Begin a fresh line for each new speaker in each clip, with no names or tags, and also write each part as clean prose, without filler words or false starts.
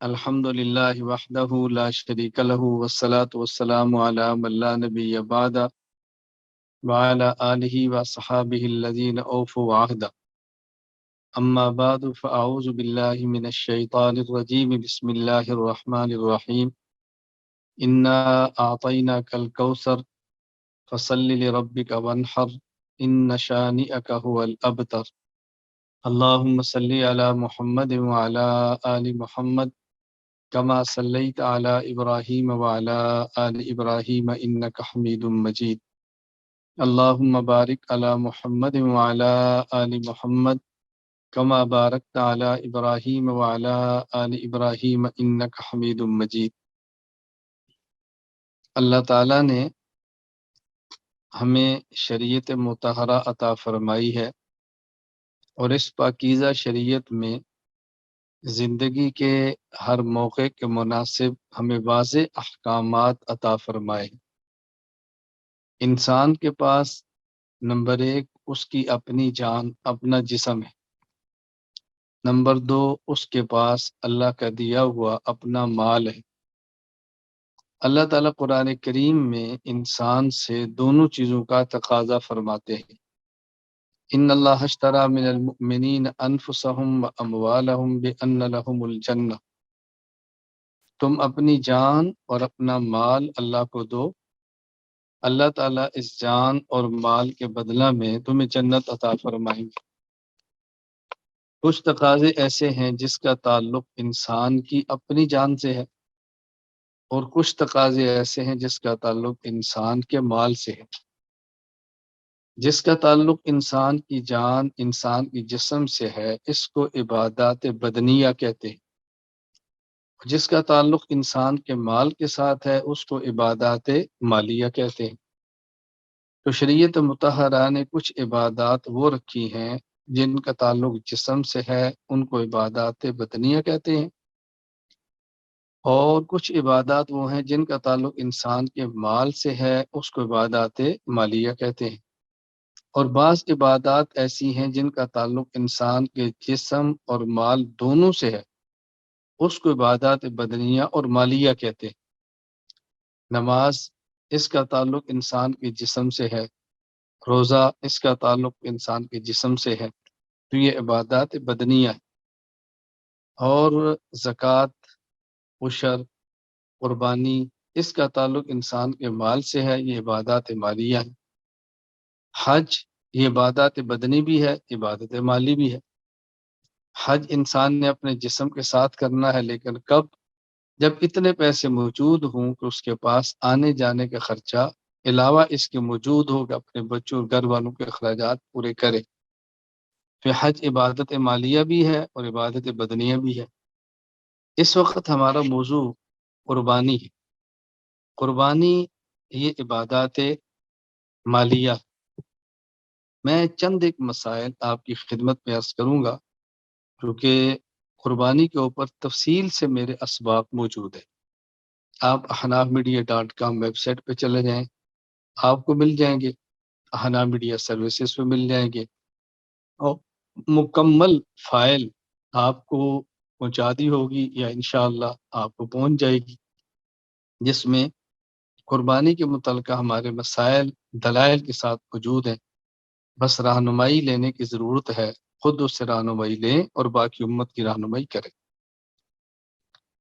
الحمد لله وحده لا شريك له والصلاة والسلام على من لا نبي بعد وعلى آله وصحابه الذين أوفوا عهدا. أما بعد فأعوذ بالله من الشيطان الرجيم. بسم الله الرحمن الرحيم. إنا أعطيناك الكوثر فصل لربك وانحر إن شانئك هو الأبتر. اللهم صل على محمد وعلى آل محمد كما صليت على إبراهيم وعلى آل إبراهيم إنك حميد مجيد. اللهم بارك على محمد وعلى آل محمد كما باركت على إبراهيم وعلى آل إبراهيم إنك حميد مجيد. اللہ تعالیٰ نے ہمیں شریعت مطہرہ عطا فرمائی ہے، اور اس پاکیزہ شریعت میں زندگی کے ہر موقع کے مناسب ہمیں واضح احکامات عطا فرمائے۔ انسان کے پاس نمبر 1 اس کی اپنی جان، اپنا جسم ہے۔ نمبر 2 اس کے پاس اللہ کا دیا ہوا اپنا مال ہے۔ اللہ تعالیٰ قرآن کریم میں انسان سے دونوں چیزوں کا تقاضا فرماتے ہیں۔ ان اللہ اشتری من المؤمنین انفسهم واموالهم بان لهم الجنہ، تم اپنی جان اور اپنا مال اللہ کو دو، اللہ تعالیٰ اس جان اور مال کے بدلہ میں تمہیں جنت عطا فرمائیں گے۔ کچھ تقاضے ایسے ہیں جس کا تعلق انسان کی اپنی جان سے ہے، اور کچھ تقاضے ایسے ہیں جس کا تعلق انسان کے مال سے ہے۔ جس کا تعلق انسان کی جان، انسان کی جسم سے ہے، اس کو عبادات بدنیہ کہتے ہیں۔ جس کا تعلق انسان کے مال کے ساتھ ہے، اس کو عبادات مالیہ کہتے ہیں۔ تو شریعت مطہرہ نے کچھ عبادات وہ رکھی ہیں جن کا تعلق جسم سے ہے، ان کو عبادات بدنیہ کہتے ہیں، اور کچھ عبادات وہ ہیں جن کا تعلق انسان کے مال سے ہے، اس کو عبادات مالیہ کہتے ہیں۔ اور بعض عبادات ایسی ہیں جن کا تعلق انسان کے جسم اور مال دونوں سے ہے، اس کو عبادات بدنیہ اور مالیہ کہتے ہیں۔ نماز، اس کا تعلق انسان کے جسم سے ہے۔ روزہ، اس کا تعلق انسان کے جسم سے ہے، تو یہ عبادات بدنیہ ہے۔ اور زکوٰۃ، عشر، قربانی، اس کا تعلق انسان کے مال سے ہے، یہ عبادات مالیہ ہے۔ حج، یہ عبادات بدنی بھی ہے، عبادت مالی بھی ہے۔ حج انسان نے اپنے جسم کے ساتھ کرنا ہے، لیکن کب؟ جب اتنے پیسے موجود ہوں کہ اس کے پاس آنے جانے کا خرچہ علاوہ اس کے موجود ہو کہ اپنے بچوں اور گھر والوں کے اخراجات پورے کرے۔ پھر حج عبادت مالیہ بھی ہے اور عبادت بدنیہ بھی ہے۔ اس وقت ہمارا موضوع قربانی ہے۔ قربانی یہ عبادات مالیہ۔ میں چند ایک مسائل آپ کی خدمت میں عرض کروں گا، کیونکہ قربانی کے اوپر تفصیل سے میرے اسباق موجود ہیں۔ آپ احنافمیڈیا.com ویب سائٹ پہ چلے جائیں، آپ کو مل جائیں گے۔ احناف میڈیا سروسز پہ مل جائیں گے، اور مکمل فائل آپ کو پہنچا دی ہوگی، یا انشاءاللہ آپ کو پہنچ جائے گی، جس میں قربانی کے متعلقہ ہمارے مسائل دلائل کے ساتھ موجود ہیں۔ بس رہنمائی لینے کی ضرورت ہے، خود اس سے رہنمائی لیں اور باقی امت کی رہنمائی کریں۔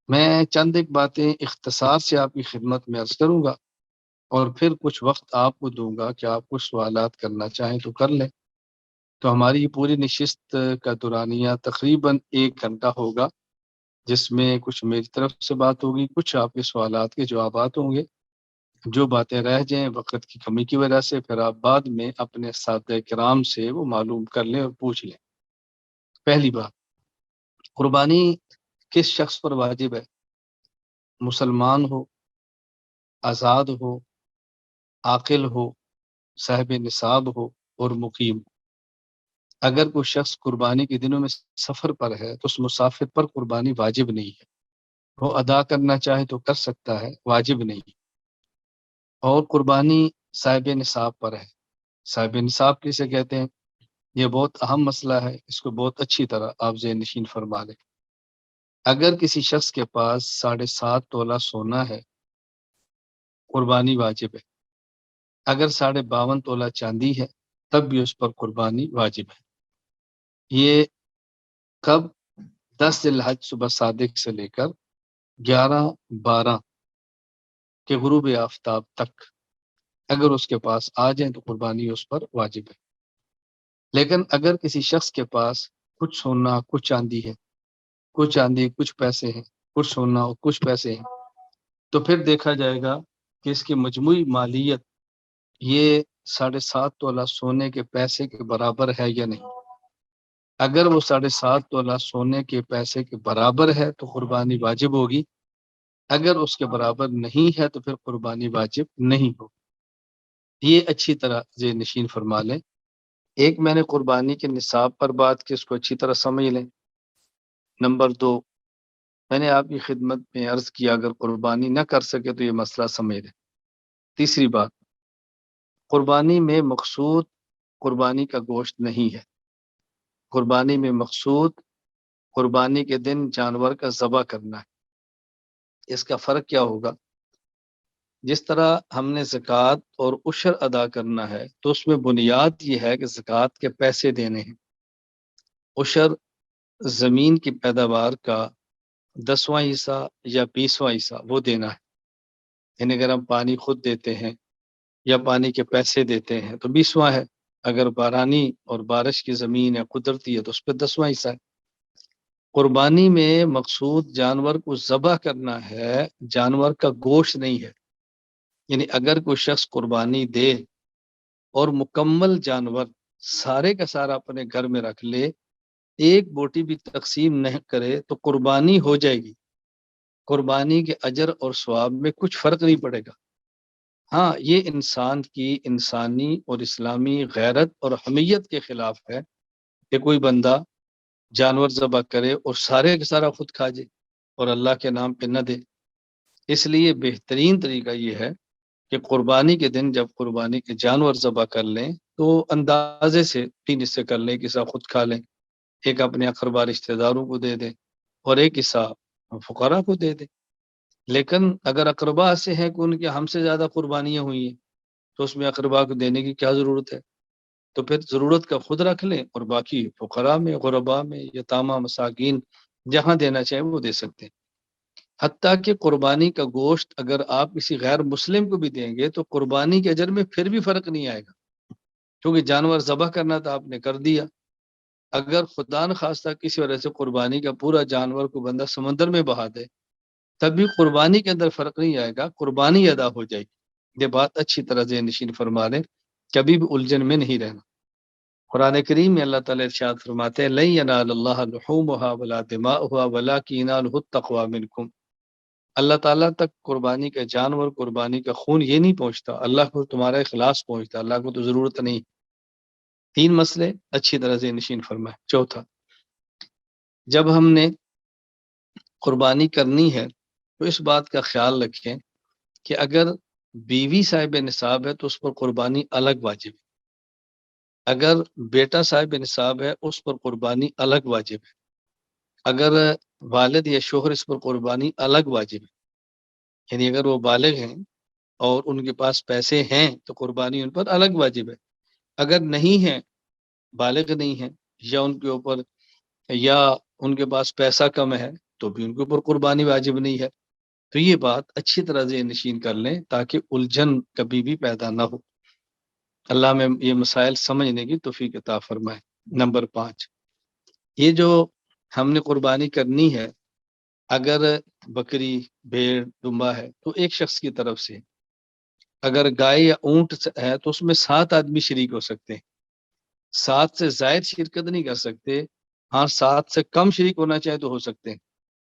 میں چند ایک باتیں اختصار سے آپ کی خدمت میں عرض کروں گا، اور پھر کچھ وقت آپ کو دوں گا کہ آپ کچھ سوالات کرنا چاہیں تو کر لیں۔ تو ہماری یہ پوری نشست کا دورانیہ تقریباً 1 گھنٹہ ہوگا، جس میں کچھ میری طرف سے بات ہوگی، کچھ آپ کے سوالات کے جوابات ہوں گے۔ جو باتیں رہ جائیں وقت کی کمی کی وجہ سے، پھر آپ بعد میں اپنے اساتذہ کرام سے وہ معلوم کر لیں اور پوچھ لیں۔ پہلی بات، قربانی کس شخص پر واجب ہے؟ مسلمان ہو، آزاد ہو، عاقل ہو، صاحب نصاب ہو، اور مقیم ہو۔ اگر کوئی شخص قربانی کے دنوں میں سفر پر ہے تو اس مسافر پر قربانی واجب نہیں ہے۔ وہ ادا کرنا چاہے تو کر سکتا ہے، واجب نہیں۔ اور قربانی صاحب نصاب پر ہے۔ صاحب نصاب کسے کہتے ہیں؟ یہ بہت اہم مسئلہ ہے، اس کو بہت اچھی طرح آپ ذہن نشین فرما لیں۔ اگر کسی شخص کے پاس 7.5 تولہ سونا ہے قربانی واجب ہے، اگر 52.5 تولہ چاندی ہے تب بھی اس پر قربانی واجب ہے۔ یہ کب؟ 10 ذی الحج صبح صادق سے لے کر 11/12 کے غروب آفتاب تک اگر اس کے پاس آ جائیں تو قربانی اس پر واجب ہے۔ لیکن اگر کسی شخص کے پاس کچھ سونا کچھ چاندی ہے، کچھ چاندی کچھ پیسے ہیں، کچھ سونا اور کچھ پیسے ہیں، تو پھر دیکھا جائے گا کہ اس کی مجموعی مالیت یہ 7.5 تولہ سونے کے پیسے کے برابر ہے یا نہیں۔ اگر وہ 7.5 تولہ سونے کے پیسے کے برابر ہے تو قربانی واجب ہوگی، اگر اس کے برابر نہیں ہے تو پھر قربانی واجب نہیں ہوگی۔ یہ اچھی طرح ذہن نشین فرما لیں۔ ایک میں نے قربانی کے نصاب پر بات کی، اس کو اچھی طرح سمجھ لیں۔ نمبر 2، میں نے آپ کی خدمت میں عرض کیا اگر قربانی نہ کر سکے تو یہ مسئلہ سمجھ لیں۔ تیسری بات، قربانی میں مقصود قربانی کا گوشت نہیں ہے، قربانی میں مقصود قربانی کے دن جانور کا ذبح کرنا ہے۔ اس کا فرق کیا ہوگا؟ جس طرح ہم نے زکوٰۃ اور عشر ادا کرنا ہے تو اس میں بنیاد یہ ہے کہ زکوٰۃ کے پیسے دینے ہیں، عشر زمین کی پیداوار کا 10واں حصہ یا 20واں حصہ وہ دینا ہے۔ یعنی اگر ہم پانی خود دیتے ہیں یا پانی کے پیسے دیتے ہیں تو 20واں ہے، اگر بارانی اور بارش کی زمین ہے قدرتی ہے تو اس پہ 10واں حصہ ہے۔ قربانی میں مقصود جانور کو ذبح کرنا ہے، جانور کا گوشت نہیں ہے۔ یعنی اگر کوئی شخص قربانی دے اور مکمل جانور سارے کا سارا اپنے گھر میں رکھ لے، ایک بوٹی بھی تقسیم نہیں کرے تو قربانی ہو جائے گی، قربانی کے اجر اور ثواب میں کچھ فرق نہیں پڑے گا۔ ہاں، یہ انسان کی انسانی اور اسلامی غیرت اور حمیت کے خلاف ہے کہ کوئی بندہ جانور ذبح کرے اور سارے کا سارا خود کھا جائے اور اللہ کے نام پہ نہ دے۔ اس لیے بہترین طریقہ یہ ہے کہ قربانی کے دن جب قربانی کے جانور ذبح کر لیں تو اندازے سے 3 حصے کر لیں، ایک حصہ خود کھا لیں، ایک اپنے اقربا رشتہ داروں کو دے دیں اور ایک حصہ فقراء کو دے دیں۔ لیکن اگر اقربا سے ہیں کہ ان کے ہم سے زیادہ قربانیاں ہوئی ہیں تو اس میں اقربا کو دینے کی کیا ضرورت ہے؟ تو پھر ضرورت کا خود رکھ لیں اور باقی فقراء میں، غرباء میں، یتامى مساکین جہاں دینا چاہیں وہ دے سکتے ہیں۔ حتیٰ کہ قربانی کا گوشت اگر آپ کسی غیر مسلم کو بھی دیں گے تو قربانی کے اجر میں پھر بھی فرق نہیں آئے گا، کیونکہ جانور ذبح کرنا تھا آپ نے کر دیا۔ اگر خدا نخواستہ کسی وجہ سے قربانی کا پورا جانور کو بندہ سمندر میں بہا دے تب بھی قربانی کے اندر فرق نہیں آئے گا، قربانی ادا ہو جائے گی۔ یہ بات اچھی طرح ذہن نشین فرما لیں، کبھی بھی الجھن میں نہیں رہنا۔ قرآن کریم میں اللہ تعالیٰ ارشاد فرماتے ہیں لن ینال اللہ لحومها ولا دماؤها ولکن ینالہ التقوی منکم۔ اللہ تعالیٰ تک قربانی کا جانور، قربانی کا خون یہ نہیں پہنچتا، اللہ کو تمہارا اخلاص پہنچتا، اللہ کو تو ضرورت نہیں۔ 3 مسئلے اچھی طرح ذہن نشین فرمائے۔ چوتھا، جب ہم نے قربانی کرنی ہے تو اس بات کا خیال رکھیں کہ اگر بیوی صاحب نصاب ہے تو اس پر قربانی الگ واجب ہے، اگر بیٹا صاحب نصاب ہے اس پر قربانی الگ واجب ہے، اگر والد یا شوہر اس پر قربانی الگ واجب ہے۔ یعنی اگر وہ بالغ ہیں اور ان کے پاس پیسے ہیں تو قربانی ان پر الگ واجب ہے، اگر نہیں ہیں، بالغ نہیں ہیں یا ان کے اوپر یا ان کے پاس پیسہ کم ہے تو بھی ان کے اوپر قربانی واجب نہیں ہے۔ تو یہ بات اچھی طرح ذہن نشین کر لیں تاکہ الجھن کبھی بھی پیدا نہ ہو۔ اللہ میں یہ مسائل سمجھنے کی توفیق عطا فرمائے۔ نمبر 5، یہ جو ہم نے قربانی کرنی ہے، اگر بکری، بھیڑ، دمبا ہے تو ایک شخص کی طرف سے، اگر گائے یا اونٹ ہے تو اس میں 7 آدمی شریک ہو سکتے ہیں، 7 سے زائد شرکت نہیں کر سکتے۔ ہاں، 7 سے کم شریک ہونا چاہے تو ہو سکتے ہیں،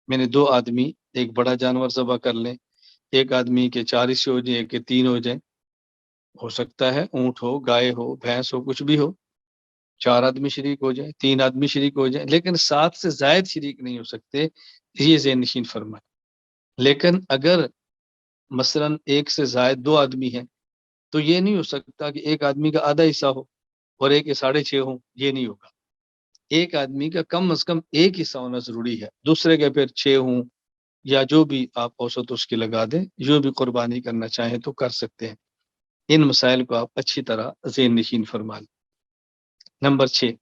میں نے 2 آدمی ایک بڑا جانور ذبح کر لیں، ایک آدمی کے 4 حصے ہو جائیں، ایک کے 3 ہو جائیں، ہو سکتا ہے اونٹ ہو، گائے ہو، بھینس ہو، کچھ بھی ہو، 4 آدمی شریک ہو جائیں، 3 آدمی شریک ہو جائیں، لیکن 7 سے زائد شریک نہیں ہو سکتے، یہ ذہن نشین فرمائے۔ لیکن اگر مثلا 1 سے زائد 2 آدمی ہیں تو یہ نہیں ہو سکتا کہ ایک آدمی کا آدھا حصہ ہو اور ایک کے 6.5 ہوں، یہ نہیں ہوگا۔ ایک آدمی کا کم از کم ایک حصہ ہونا ضروری ہے، دوسرے کے پھر 6 ہوں یا جو بھی آپ اوسط اس کی لگا دیں، جو بھی قربانی کرنا چاہیں تو کر سکتے ہیں۔ ان مسائل کو آپ اچھی طرح ذہن نشین فرما لیں۔ نمبر 6،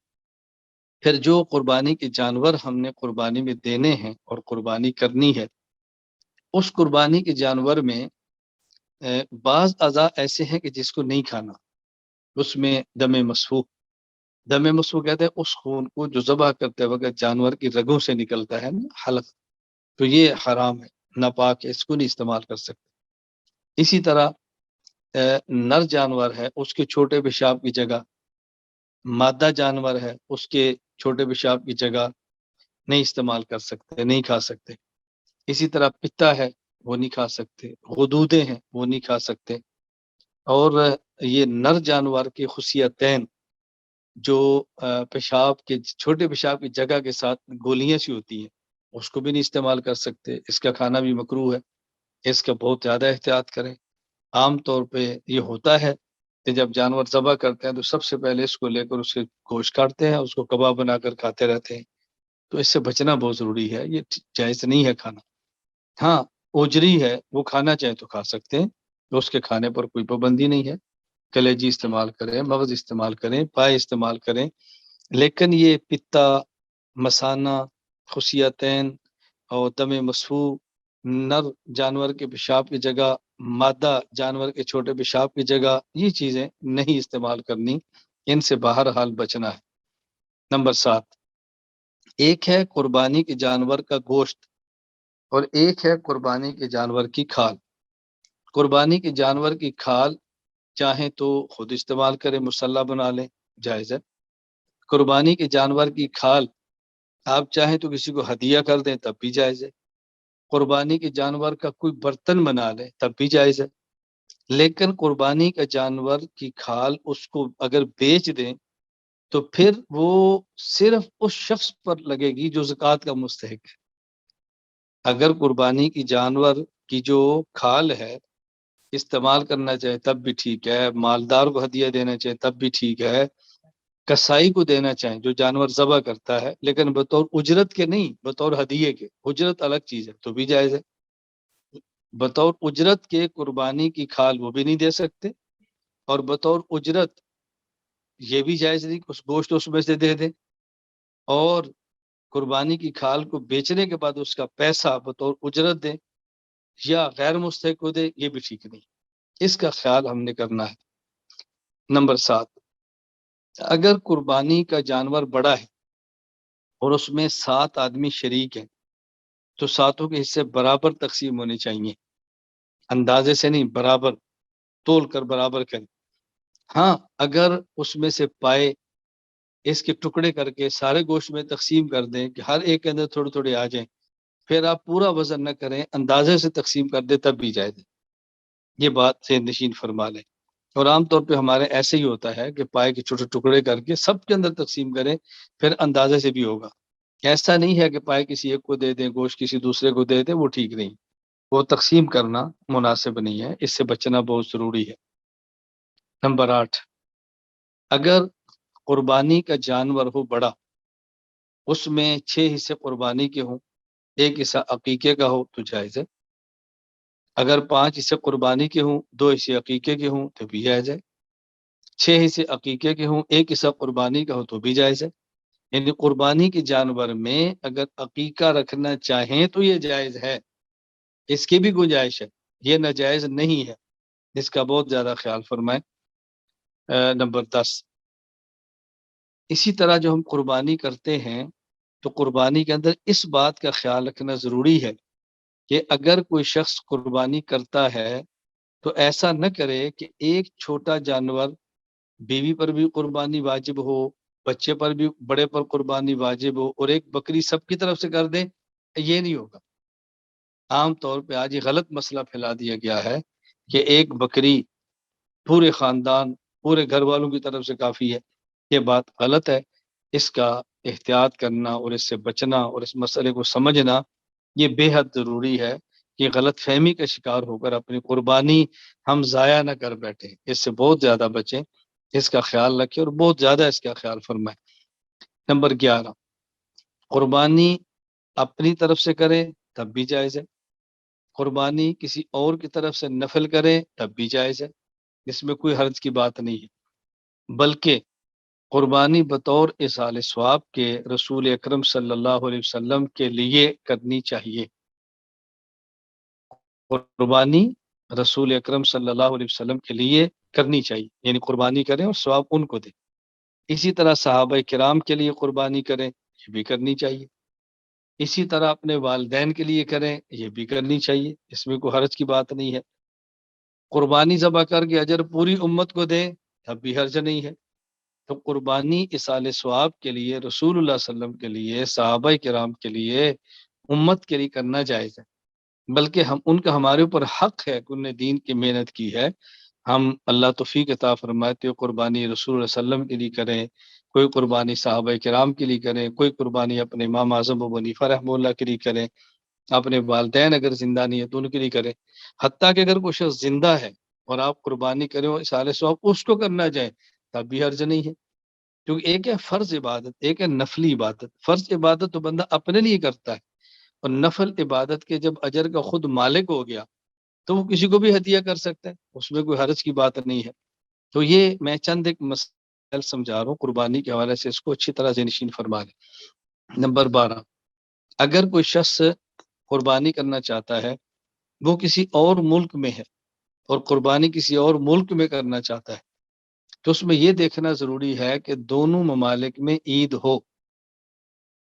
پھر جو قربانی کے جانور ہم نے قربانی میں دینے ہیں اور قربانی کرنی ہے، اس قربانی کے جانور میں بعض اعضاء ایسے ہیں کہ جس کو نہیں کھانا، اس میں دم مسفوح کہتے ہیں اس خون کو جو ذبح کرتے وقت جانور کی رگوں سے نکلتا ہے نا، حلق، تو یہ حرام ہے، ناپاک ہے، اس کو نہیں استعمال کر سکتے۔ اسی طرح نر جانور ہے، اس کے چھوٹے پیشاب کی جگہ، مادہ جانور ہے، اس کے چھوٹے پیشاب کی جگہ نہیں استعمال کر سکتے، نہیں کھا سکتے۔ اسی طرح پتا ہے وہ نہیں کھا سکتے، غدودیں ہیں وہ نہیں کھا سکتے۔ اور یہ نر جانور کی خصیتین جو پیشاب کے چھوٹے پیشاب کی جگہ کے ساتھ گولیاں سی ہوتی ہیں، اس کو بھی نہیں استعمال کر سکتے، اس کا کھانا بھی مکروہ ہے، اس کا بہت زیادہ احتیاط کریں۔ عام طور پہ یہ ہوتا ہے کہ جب جانور ذبح کرتے ہیں تو سب سے پہلے اس کو لے کر اس کے گوشت کاٹتے ہیں، اس کو کباب بنا کر کھاتے رہتے ہیں، تو اس سے بچنا بہت ضروری ہے، یہ جائز نہیں ہے کھانا۔ ہاں، اوجری ہے وہ کھانا چاہیں تو کھا سکتے ہیں، اس کے کھانے پر کوئی پابندی نہیں ہے، کلیجی استعمال کریں، مغز استعمال کریں، پائے استعمال کریں، لیکن یہ پتا، مثانہ، خصیتین اور دم مسفوح، نر جانور کے پیشاب کی جگہ، مادہ جانور کے چھوٹے پیشاب کی جگہ، یہ چیزیں نہیں استعمال کرنی، ان سے باہر حال بچنا ہے۔ نمبر 7، ایک ہے قربانی کے جانور کا گوشت اور ایک ہے قربانی کے جانور کی کھال۔ قربانی کے جانور کی کھال چاہیں تو خود استعمال کریں، مسلح بنا لیں، جائز ہے۔ قربانی کے جانور کی کھال آپ چاہیں تو کسی کو ہدیہ کر دیں تب بھی جائز ہے۔ قربانی کے جانور کا کوئی برتن بنا لیں تب بھی جائز ہے، لیکن قربانی کا جانور کی کھال اس کو اگر بیچ دیں تو پھر وہ صرف اس شخص پر لگے گی جو زکوٰۃ کا مستحق ہے۔ اگر قربانی کی جانور کی جو کھال ہے استعمال کرنا چاہے تب بھی ٹھیک ہے، مالدار کو ہدیہ دینا چاہے تب بھی ٹھیک ہے، کسائی کو دینا چاہیں جو جانور ذبح کرتا ہے، لیکن بطور اجرت کے نہیں، بطور ہدیے کے، اجرت الگ چیز ہے تو بھی جائز ہے۔ بطور اجرت کے قربانی کی کھال وہ بھی نہیں دے سکتے، اور بطور اجرت یہ بھی جائز نہیں کہ اس گوشت اس میں سے دے دیں، اور قربانی کی کھال کو بیچنے کے بعد اس کا پیسہ بطور اجرت دیں یا غیر مستحق کو دے، یہ بھی ٹھیک نہیں، اس کا خیال ہم نے کرنا ہے۔ نمبر 7، اگر قربانی کا جانور بڑا ہے اور اس میں 7 آدمی شریک ہیں تو 7 کے حصے برابر تقسیم ہونے چاہیے، اندازے سے نہیں، برابر تول کر برابر کریں۔ ہاں، اگر اس میں سے پائے اس کے ٹکڑے کر کے سارے گوشت میں تقسیم کر دیں کہ ہر ایک کے اندر تھوڑے تھوڑے آ جائیں، پھر آپ پورا وزن نہ کریں، اندازے سے تقسیم کر دیں تب بھی جائز ہے۔ یہ بات سے نشین فرما لیں۔ اور عام طور پہ ہمارے ایسے ہی ہوتا ہے کہ پائے کے چھوٹے ٹکڑے کر کے سب کے اندر تقسیم کریں، پھر اندازے سے بھی ہوگا۔ ایسا نہیں ہے کہ پائے کسی ایک کو دے دیں، گوشت کسی دوسرے کو دے دیں، وہ ٹھیک نہیں، وہ تقسیم کرنا مناسب نہیں ہے، اس سے بچنا بہت ضروری ہے۔ نمبر 8، اگر قربانی کا جانور ہو بڑا، اس میں 6 حصے قربانی کے ہوں، 1 حصہ عقیقے کا ہو تو جائز ہے۔ اگر 5 حصے قربانی کے ہوں، 2 حصے عقیقے کے ہوں تو بھی جائز ہے۔ 6 حصے عقیقے کے ہوں، 1 حصہ قربانی کا ہو تو بھی جائز ہے۔ یعنی قربانی کے جانور میں اگر عقیقہ رکھنا چاہیں تو یہ جائز ہے، اس کی بھی گنجائش ہے، یہ ناجائز نہیں ہے، اس کا بہت زیادہ خیال فرمائیں۔ نمبر 10، اسی طرح جو ہم قربانی کرتے ہیں تو قربانی کے اندر اس بات کا خیال رکھنا ضروری ہے کہ اگر کوئی شخص قربانی کرتا ہے تو ایسا نہ کرے کہ ایک چھوٹا جانور بیوی پر بھی قربانی واجب ہو، بچے پر بھی، بڑے پر قربانی واجب ہو، اور ایک بکری سب کی طرف سے کر دے، یہ نہیں ہوگا۔ عام طور پہ آج یہ غلط مسئلہ پھیلا دیا گیا ہے کہ ایک بکری پورے خاندان، پورے گھر والوں کی طرف سے کافی ہے، یہ بات غلط ہے۔ اس کا احتیاط کرنا اور اس سے بچنا اور اس مسئلے کو سمجھنا یہ بے حد ضروری ہے کہ غلط فہمی کا شکار ہو کر اپنی قربانی ہم ضائع نہ کر بیٹھیں، اس سے بہت زیادہ بچیں، اس کا خیال رکھیں اور بہت زیادہ اس کا خیال فرمائیں۔ نمبر 11، قربانی اپنی طرف سے کریں تب بھی جائز ہے، قربانی کسی اور کی طرف سے نفل کریں تب بھی جائز ہے، اس میں کوئی حرج کی بات نہیں ہے، بلکہ قربانی بطور اصال ثواب کے رسول اکرم صلی اللہ علیہ وسلم کے لیے کرنی چاہیے، قربانی رسول اکرم صلی اللہ علیہ وسلم کے لیے کرنی چاہیے، یعنی قربانی کریں اور ثواب ان کو دیں۔ اسی طرح صحابہ کرام کے لیے قربانی کریں، یہ بھی کرنی چاہیے، اسی طرح اپنے والدین کے لیے کریں، یہ بھی کرنی چاہیے، اس میں کوئی حرج کی بات نہیں ہے۔ قربانی ذبح کر کے اجر پوری امت کو دیں تب بھی حرج نہیں ہے۔ تو قربانی اصال ثواب کے لیے رسول اللہ صلی اللہ علیہ وسلم کے لیے، صحابہ کرام کے لیے، امت کے لیے کرنا جائز ہے، بلکہ ان کا ہمارے اوپر حق ہے کہ انہوں نے دین کی محنت کی ہے، ہم اللہ توفیق عطا فرماتے ہو قربانی رسول اللہ صلی اللہ علیہ وسلم کے لیے کریں، کوئی قربانی صحابہ کرام کے لیے کریں، کوئی قربانی اپنے امام اعظم ابو حنیفہ رحمہ اللہ کے لیے کریں، اپنے والدین اگر زندہ نہیں ہے تو ان کے لیے کریں، حتیٰ کہ اگر کوئی شخص زندہ ہے اور آپ قربانی کریں اور اصال ثواب اس کو کرنا جائے تب بھی حرج نہیں ہے، کیونکہ ایک ہے فرض عبادت، ایک ہے نفلی عبادت۔ فرض عبادت تو بندہ اپنے لیے کرتا ہے، اور نفل عبادت کے جب اجر کا خود مالک ہو گیا تو وہ کسی کو بھی ہدیہ کر سکتا ہے، اس میں کوئی حرج کی بات نہیں ہے۔ تو یہ میں چند ایک مسائل سمجھا رہا ہوں قربانی کے حوالے سے، اس کو اچھی طرح ذہنشین فرما لیں۔ نمبر 12، اگر کوئی شخص قربانی کرنا چاہتا ہے، وہ کسی اور ملک میں ہے اور قربانی کسی اور ملک میں کرنا چاہتا ہے، تو اس میں یہ دیکھنا ضروری ہے کہ دونوں ممالک میں عید ہو۔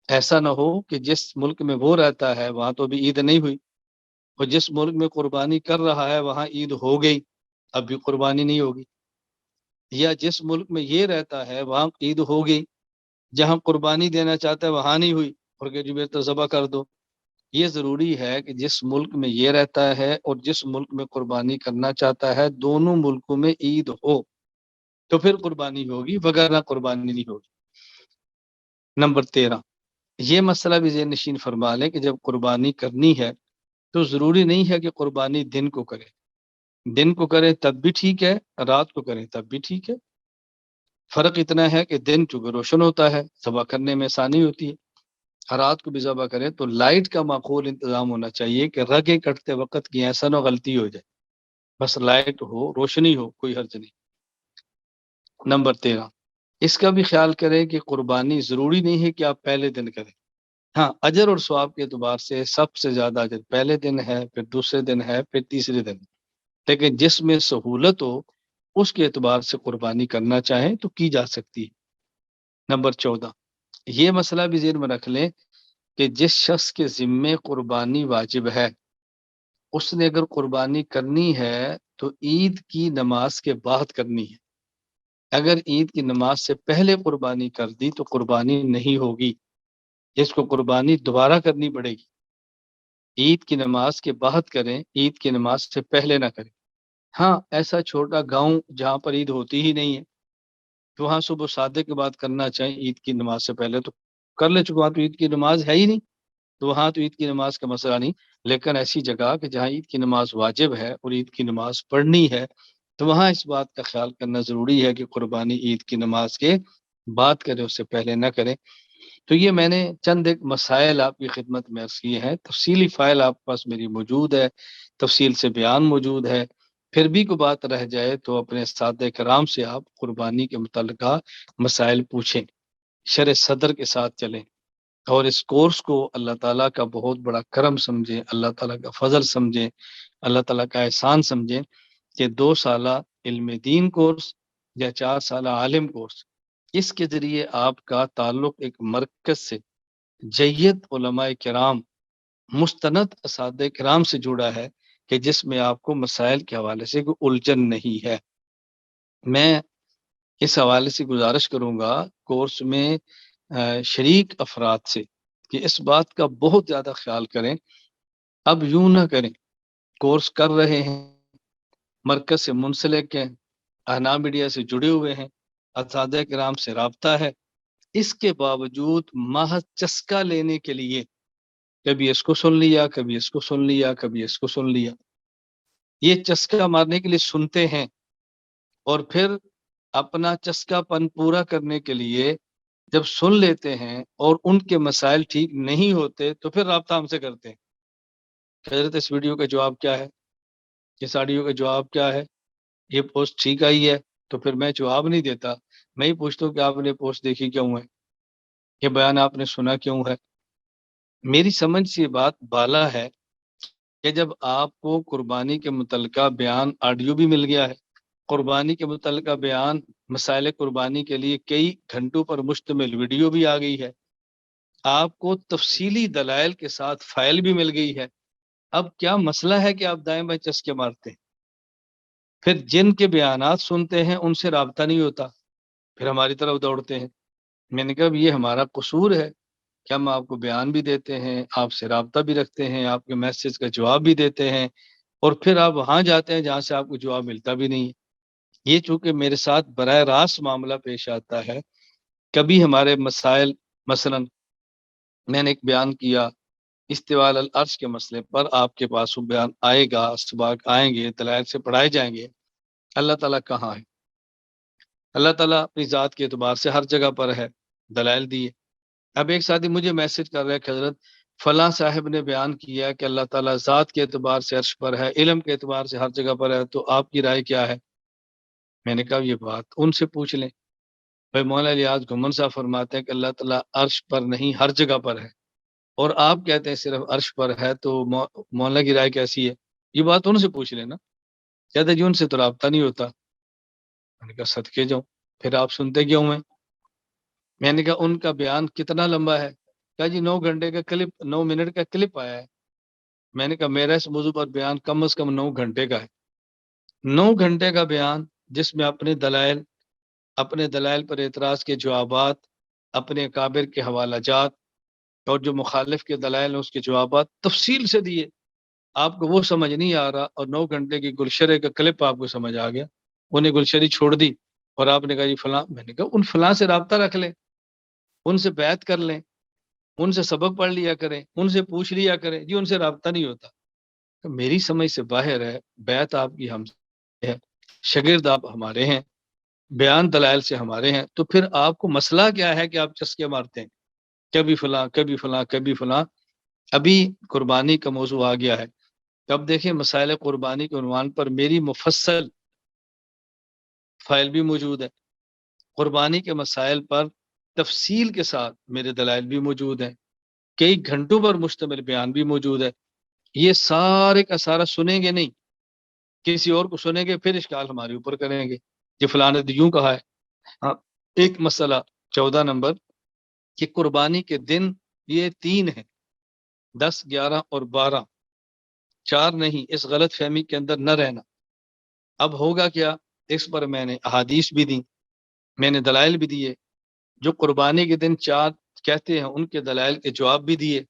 ایسا نہ ہو کہ جس ملک میں وہ رہتا ہے وہاں تو بھی عید نہیں ہوئی، اور جس ملک میں قربانی کر رہا ہے وہاں عید ہو گئی، اب بھی قربانی نہیں ہوگی، یا جس ملک میں یہ رہتا ہے وہاں عید ہو گئی، جہاں قربانی دینا چاہتا ہے وہاں نہیں ہوئی، اور کہ جو تو ذبح کر دو۔ یہ ضروری ہے کہ جس ملک میں یہ رہتا ہے اور جس ملک میں قربانی کرنا چاہتا ہے دونوں ملکوں میں عید ہو تو پھر قربانی ہوگی، وغیرہ قربانی نہیں ہوگی۔ نمبر 13، یہ مسئلہ بھی ذہن نشین فرما لیں کہ جب قربانی کرنی ہے تو ضروری نہیں ہے کہ قربانی دن کو کرے، دن کو کرے تب بھی ٹھیک ہے، رات کو کرے تب بھی ٹھیک ہے۔ فرق اتنا ہے کہ دن چونکہ روشن ہوتا ہے، ذبح کرنے میں آسانی ہوتی ہے، رات کو بھی ذبح کرے تو لائٹ کا معقول انتظام ہونا چاہیے کہ رگیں کٹتے وقت کی ایسا نہ غلطی ہو جائے، بس لائٹ ہو، روشنی ہو، کوئی حرج نہیں۔ نمبر 13، اس کا بھی خیال کریں کہ قربانی ضروری نہیں ہے کہ آپ پہلے دن کریں، ہاں اجر اور ثواب کے اعتبار سے سب سے زیادہ اجر پہلے دن ہے، پھر دوسرے دن ہے، پھر تیسرے دن، لیکن جس میں سہولت ہو اس کے اعتبار سے قربانی کرنا چاہیں تو کی جا سکتی ہے۔ نمبر 14، یہ مسئلہ بھی ذہن میں رکھ لیں کہ جس شخص کے ذمے قربانی واجب ہے، اس نے اگر قربانی کرنی ہے تو عید کی نماز کے بعد کرنی ہے، اگر عید کی نماز سے پہلے قربانی کر دی تو قربانی نہیں ہوگی، جس کو قربانی دوبارہ کرنی پڑے گی۔ عید کی نماز کے بعد کریں، عید کی نماز سے پہلے نہ کریں۔ ہاں ایسا چھوٹا گاؤں جہاں پر عید ہوتی ہی نہیں ہے تو وہاں صبح صادق کے بعد کرنا چاہیں عید کی نماز سے پہلے تو کر لے، چکے وہاں تو عید کی نماز ہے ہی نہیں، تو وہاں تو عید کی نماز کا مسئلہ نہیں۔ لیکن ایسی جگہ کہ جہاں عید کی نماز واجب ہے اور عید کی نماز پڑھنی ہے تو وہاں اس بات کا خیال کرنا ضروری ہے کہ قربانی عید کی نماز کے بعد کرے، اس سے پہلے نہ کرے۔ تو یہ میں نے چند ایک مسائل آپ کی خدمت میں عرض کیے ہیں، تفصیلی فائل آپ کے پاس میری موجود ہے، تفصیل سے بیان موجود ہے، پھر بھی کوئی بات رہ جائے تو اپنے اساتذہ کرام سے آپ قربانی کے متعلقہ مسائل پوچھیں، شرح صدر کے ساتھ چلیں، اور اس کورس کو اللہ تعالیٰ کا بہت بڑا کرم سمجھیں، اللہ تعالیٰ کا فضل سمجھیں، اللہ تعالیٰ کا احسان سمجھیں کہ 2 سالہ علم دین کورس یا 4 سالہ عالم کورس، اس کے ذریعے آپ کا تعلق ایک مرکز سے، جید علماء کرام، مستند اساتذہ کرام سے جڑا ہے کہ جس میں آپ کو مسائل کے حوالے سے کوئی الجھن نہیں ہے۔ میں اس حوالے سے گزارش کروں گا کورس میں شریک افراد سے کہ اس بات کا بہت زیادہ خیال کریں، اب یوں نہ کریں کورس کر رہے ہیں، مرکز سے منسلک ہیں، اہنام میڈیا سے جڑے ہوئے ہیں، اساتذہ کرام سے رابطہ ہے، اس کے باوجود محض چسکا لینے کے لیے کبھی اس کو سن لیا، کبھی اس کو سن لیا، کبھی اس کو سن لیا، یہ چسکا مارنے کے لیے سنتے ہیں، اور پھر اپنا چسکا پن پورا کرنے کے لیے جب سن لیتے ہیں اور ان کے مسائل ٹھیک نہیں ہوتے تو پھر رابطہ ہم سے کرتے ہیں کہ حضرت اس ویڈیو کا جواب کیا ہے، اس آڈیو کا جواب کیا ہے، یہ پوسٹ ٹھیک آئی ہے؟ تو پھر میں جواب نہیں دیتا، میں ہی پوچھتا ہوں کہ آپ نے پوسٹ دیکھی کیوں ہے، یہ بیان آپ نے سنا کیوں ہے۔ میری سمجھ سے یہ بات بالا ہے کہ جب آپ کو قربانی کے متعلقہ بیان آڈیو بھی مل گیا ہے، قربانی کے متعلقہ بیان مسائل قربانی کے لیے کئی گھنٹوں پر مشتمل ویڈیو بھی آ گئی ہے، آپ کو تفصیلی دلائل کے ساتھ فائل بھی مل گئی ہے، اب کیا مسئلہ ہے کہ آپ دائیں بائیں چسکے مارتے ہیں؟ پھر جن کے بیانات سنتے ہیں ان سے رابطہ نہیں ہوتا، پھر ہماری طرف دوڑتے ہیں۔ میں نے کہا یہ ہمارا قصور ہے کہ ہم آپ کو بیان بھی دیتے ہیں، آپ سے رابطہ بھی رکھتے ہیں، آپ کے میسج کا جواب بھی دیتے ہیں، اور پھر آپ وہاں جاتے ہیں جہاں سے آپ کو جواب ملتا بھی نہیں ہے۔ یہ چونکہ میرے ساتھ براہ راست معاملہ پیش آتا ہے، کبھی ہمارے مسائل، مثلا میں نے ایک بیان کیا استواء علی العرش کے مسئلے پر، آپ کے پاس وہ بیان آئے گا، اسباق آئیں گے، دلائل سے پڑھائے جائیں گے۔ اللہ تعالیٰ کہاں ہے؟ اللہ تعالیٰ اپنی ذات کے اعتبار سے ہر جگہ پر ہے، دلائل دیے۔ اب ایک ساتھی مجھے میسج کر رہا ہے کہ حضرت فلاں صاحب نے بیان کیا کہ اللہ تعالیٰ ذات کے اعتبار سے عرش پر ہے، علم کے اعتبار سے ہر جگہ پر ہے، تو آپ کی رائے کیا ہے؟ میں نے کہا یہ بات ان سے پوچھ لیں۔ بھائی مولانا الیاس گھمن صاحب فرماتے ہیں کہ اللہ تعالیٰ عرش پر نہیں ہر جگہ پر ہے، اور آپ کہتے ہیں صرف عرش پر ہے، تو مولانا کی رائے کیسی ہے؟ یہ بات ان سے پوچھ لینا۔ کہتے جی ان سے تو رابطہ نہیں ہوتا۔ میں نے کہا صدقے جاؤں، پھر آپ سنتے کیوں ہیں؟ میں نے کہا ان کا بیان کتنا لمبا ہے؟ کہا جی 9 گھنٹے کا کلپ، 9 منٹ کا کلپ آیا ہے۔ میں نے کہا میرا اس موضوع پر بیان کم از کم 9 گھنٹے کا ہے، 9 گھنٹے کا بیان جس میں اپنے دلائل پر اعتراض کے جوابات، اپنے کابر کے حوالہ جات، اور جو مخالف کے دلائل ہیں اس کے جوابات تفصیل سے دیے۔ آپ کو وہ سمجھ نہیں آ رہا، اور 9 گھنٹے کی گلشرے کا کلپ آپ کو سمجھ آ گیا، انہیں گلشری چھوڑ دی، اور آپ نے کہا جی فلاں۔ میں نے کہا ان فلاں سے رابطہ رکھ لیں، ان سے بیعت کر لیں، ان سے سبق پڑھ لیا کریں، ان سے پوچھ لیا کریں، جی ان سے رابطہ نہیں ہوتا۔ تو میری سمجھ سے باہر ہے، بیعت آپ کی ہم سے ہے، شاگرد آپ ہمارے ہیں، بیان دلائل سے ہمارے ہیں، تو پھر آپ کو مسئلہ کیا ہے کہ آپ چسکے مارتے ہیں کبھی فلاں کبھی فلاں کبھی فلاں؟ ابھی قربانی کا موضوع آ گیا ہے، اب دیکھیں مسائل قربانی کے عنوان پر میری مفصل فائل بھی موجود ہے، قربانی کے مسائل پر تفصیل کے ساتھ میرے دلائل بھی موجود ہیں، کئی گھنٹوں پر مشتمل بیان بھی موجود ہے۔ یہ سارے کا سارا سنیں گے نہیں، کسی اور کو سنیں گے، پھر اشکال ہمارے اوپر کریں گے کہ فلاں نے یوں کہا ہے۔ ہاں، ایک مسئلہ 14 نمبر کہ قربانی کے دن یہ 3 ہیں، 10، 11 اور 12، 4 نہیں، اس غلط فہمی کے اندر نہ رہنا۔ اب ہوگا کیا؟ اس پر میں نے احادیث بھی دی، میں نے دلائل بھی دیے، جو قربانی کے دن 4 کہتے ہیں ان کے دلائل کے جواب بھی دیے۔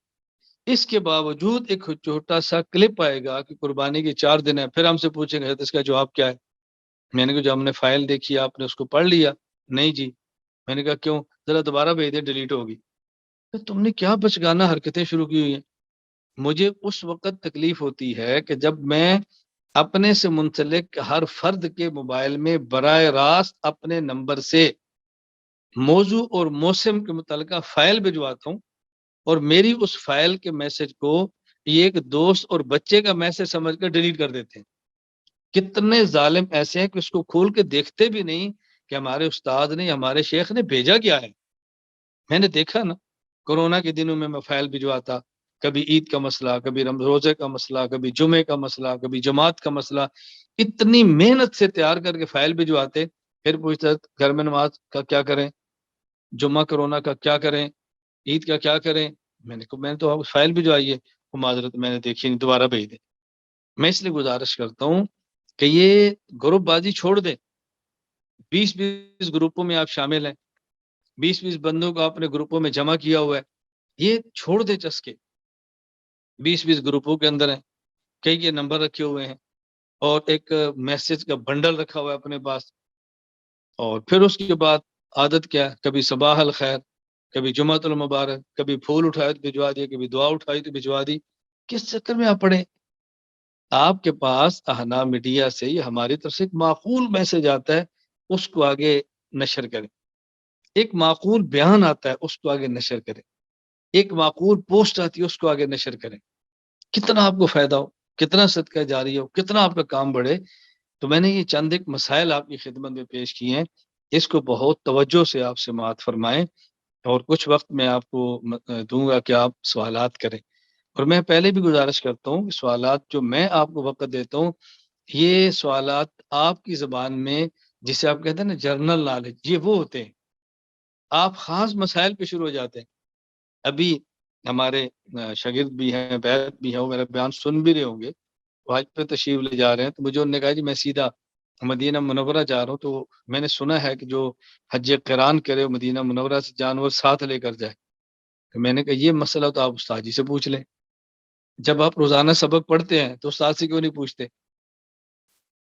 اس کے باوجود ایک چھوٹا سا کلپ آئے گا کہ قربانی کے 4 دن ہیں، پھر ہم سے پوچھیں گے اس کا جواب کیا ہے؟ میں نے کہا جو ہم نے فائل دیکھی آپ نے اس کو پڑھ لیا؟ نہیں جی۔ میں نے کہا کیوں؟ ذرا دوبارہ بھیج دیں، ڈیلیٹ ہوگی۔ تم نے کیا بچگانا حرکتیں شروع کی ہوئی ہیں؟ مجھے اس وقت تکلیف ہوتی ہے کہ جب میں اپنے سے منسلک ہر فرد کے موبائل میں براہ راست اپنے نمبر سے موضوع اور موسم کے متعلقہ فائل بھجواتا ہوں، اور میری اس فائل کے میسج کو یہ ایک دوست اور بچے کا میسج سمجھ کر ڈیلیٹ کر دیتے ہیں۔ کتنے ظالم ایسے ہیں کہ اس کو کھول کے دیکھتے بھی نہیں کہ ہمارے استاد نے، ہمارے شیخ نے بھیجا کیا ہے۔ میں نے دیکھا نا، کورونا کے دنوں میں فائل بھجواتا، کبھی عید کا مسئلہ، کبھی روزے کا مسئلہ، کبھی جمعے کا مسئلہ، کبھی جماعت کا مسئلہ، اتنی محنت سے تیار کر کے فائل بھجواتے، پھر پوچھتا گھر میں نماز کا کیا کریں، جمعہ کرونا کا کیا کریں، عید کا کیا کریں؟ میں نے تو آپ فائل بھجوائیے، وہ معذرت میں نے دیکھی نہیں، دوبارہ بھیج دیں۔ میں اس لیے گزارش کرتا ہوں کہ یہ گروپ بازی چھوڑ دیں، 20 گروپوں میں آپ شامل ہیں، 20 بندوں کو آپ نے گروپوں میں جمع کیا ہوا ہے، یہ چھوڑ دے چسکے۔ 20 گروپوں کے اندر ہیں، کئی کے نمبر رکھے ہوئے ہیں، اور ایک میسج کا بنڈل رکھا ہوا ہے اپنے پاس، اور پھر اس کے بعد عادت کیا ہے، کبھی صباح الخیر، کبھی جمعۃ المبارک، کبھی پھول اٹھائے تو بھجوا دیے، کبھی دعا اٹھائی تو بھجوا دی۔ کس چکر میں آپ پڑھیں؟ آپ کے پاس اہنا میڈیا سے یہ ہماری طرف سے ایک معقول میسج آتا ہے، اس کو آگے نشر کریں۔ ایک معقول بیان آتا ہے اس کو آگے نشر کریں، ایک معقول پوسٹ آتی ہے اس کو آگے نشر کریں، کتنا آپ کو فائدہ ہو، کتنا صدقہ جاری ہو، کتنا آپ کا کام بڑھے۔ تو میں نے یہ چند ایک مسائل آپ کی خدمت میں پیش کیے ہیں، اس کو بہت توجہ سے آپ سماعت فرمائیں، اور کچھ وقت میں آپ کو دوں گا کہ آپ سوالات کریں۔ اور میں پہلے بھی گزارش کرتا ہوں کہ سوالات جو میں آپ کو وقت دیتا ہوں، یہ سوالات آپ کی زبان میں، جسے آپ کہتے ہیں نا جرنل نالج، یہ وہ ہوتے ہیں۔ آپ خاص مسائل پہ شروع ہو جاتے ہیں۔ ابھی ہمارے شاگرد بھی ہیں، بیت بھی ہیں، وہ میرا بیان سن بھی رہے ہوں گے، وہ حج پہ تشریف لے جا رہے ہیں، تو مجھے انہوں نے کہا جی میں سیدھا مدینہ منورہ جا رہا ہوں، تو میں نے سنا ہے کہ جو حج قران کرے وہ مدینہ منورہ سے جانور ساتھ لے کر جائے۔ تو میں نے کہا یہ مسئلہ تو آپ استاد جی سے پوچھ لیں، جب آپ روزانہ سبق پڑھتے ہیں تو استاد سے کیوں نہیں پوچھتے؟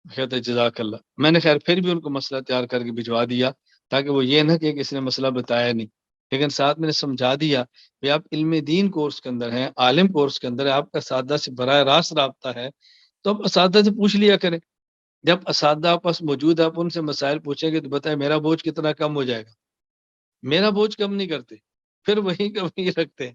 کہتے جزاک اللہ۔ میں نے خیر پھر بھی ان کو مسئلہ تیار کر کے بھجوا دیا، تاکہ وہ یہ نہ کہ کسی نے مسئلہ بتایا نہیں، لیکن ساتھ میں نے سمجھا دیا کہ آپ علم دین کورس کے اندر ہیں، عالم کورس کے اندر ہے، آپ کا اساتذہ سے براہ راست رابطہ ہے، تو آپ اساتذہ سے پوچھ لیا کریں۔ جب اساتذہ آپ پاس موجود ہے، آپ ان سے مسائل پوچھیں گے تو بتائیں میرا بوجھ کتنا کم ہو جائے گا۔ میرا بوجھ کم نہیں کرتے، پھر وہی کمی رکھتے ہیں۔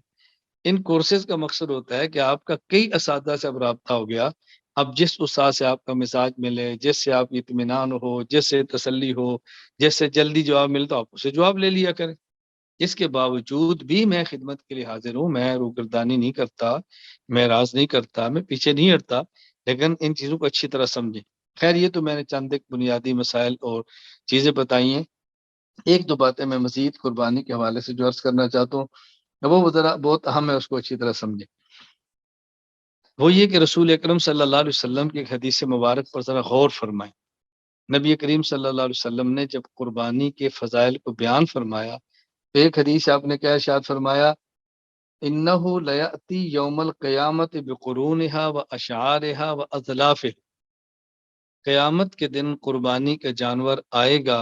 ان کورسز کا مقصد ہوتا ہے کہ آپ کا کئی اساتذہ سے اب رابطہ ہو گیا، اب جس استاد سے آپ کا مزاج ملے، جس سے آپ اطمینان ہو، جس سے تسلی ہو، جس سے جلدی جواب ملتا، آپ اسے جواب لے لیا کریں۔ اس کے باوجود بھی میں خدمت کے لیے حاضر ہوں، میں روگردانی نہیں کرتا، میں راز نہیں کرتا، میں پیچھے نہیں ہٹتا، لیکن ان چیزوں کو اچھی طرح سمجھیں۔ خیر یہ تو میں نے چند ایک بنیادی مسائل اور چیزیں بتائی ہیں۔ ایک دو باتیں میں مزید قربانی کے حوالے سے جو عرض کرنا چاہتا ہوں، وہ ذرا بہت اہم ہے، اس کو اچھی طرح سمجھیں۔ وہ یہ کہ رسول اکرم صلی اللہ علیہ وسلم کی ایک حدیث مبارک پر ذرا غور فرمائیں۔ نبی کریم صلی اللہ علیہ وسلم نے جب قربانی کے فضائل کو بیان فرمایا تو ایک حدیث آپ نے کیا ارشاد فرمایا، انہ لیاتی یوم القیامت بقرونہا و اشعارہا و اضلافہ، قیامت کے دن قربانی کا جانور آئے گا،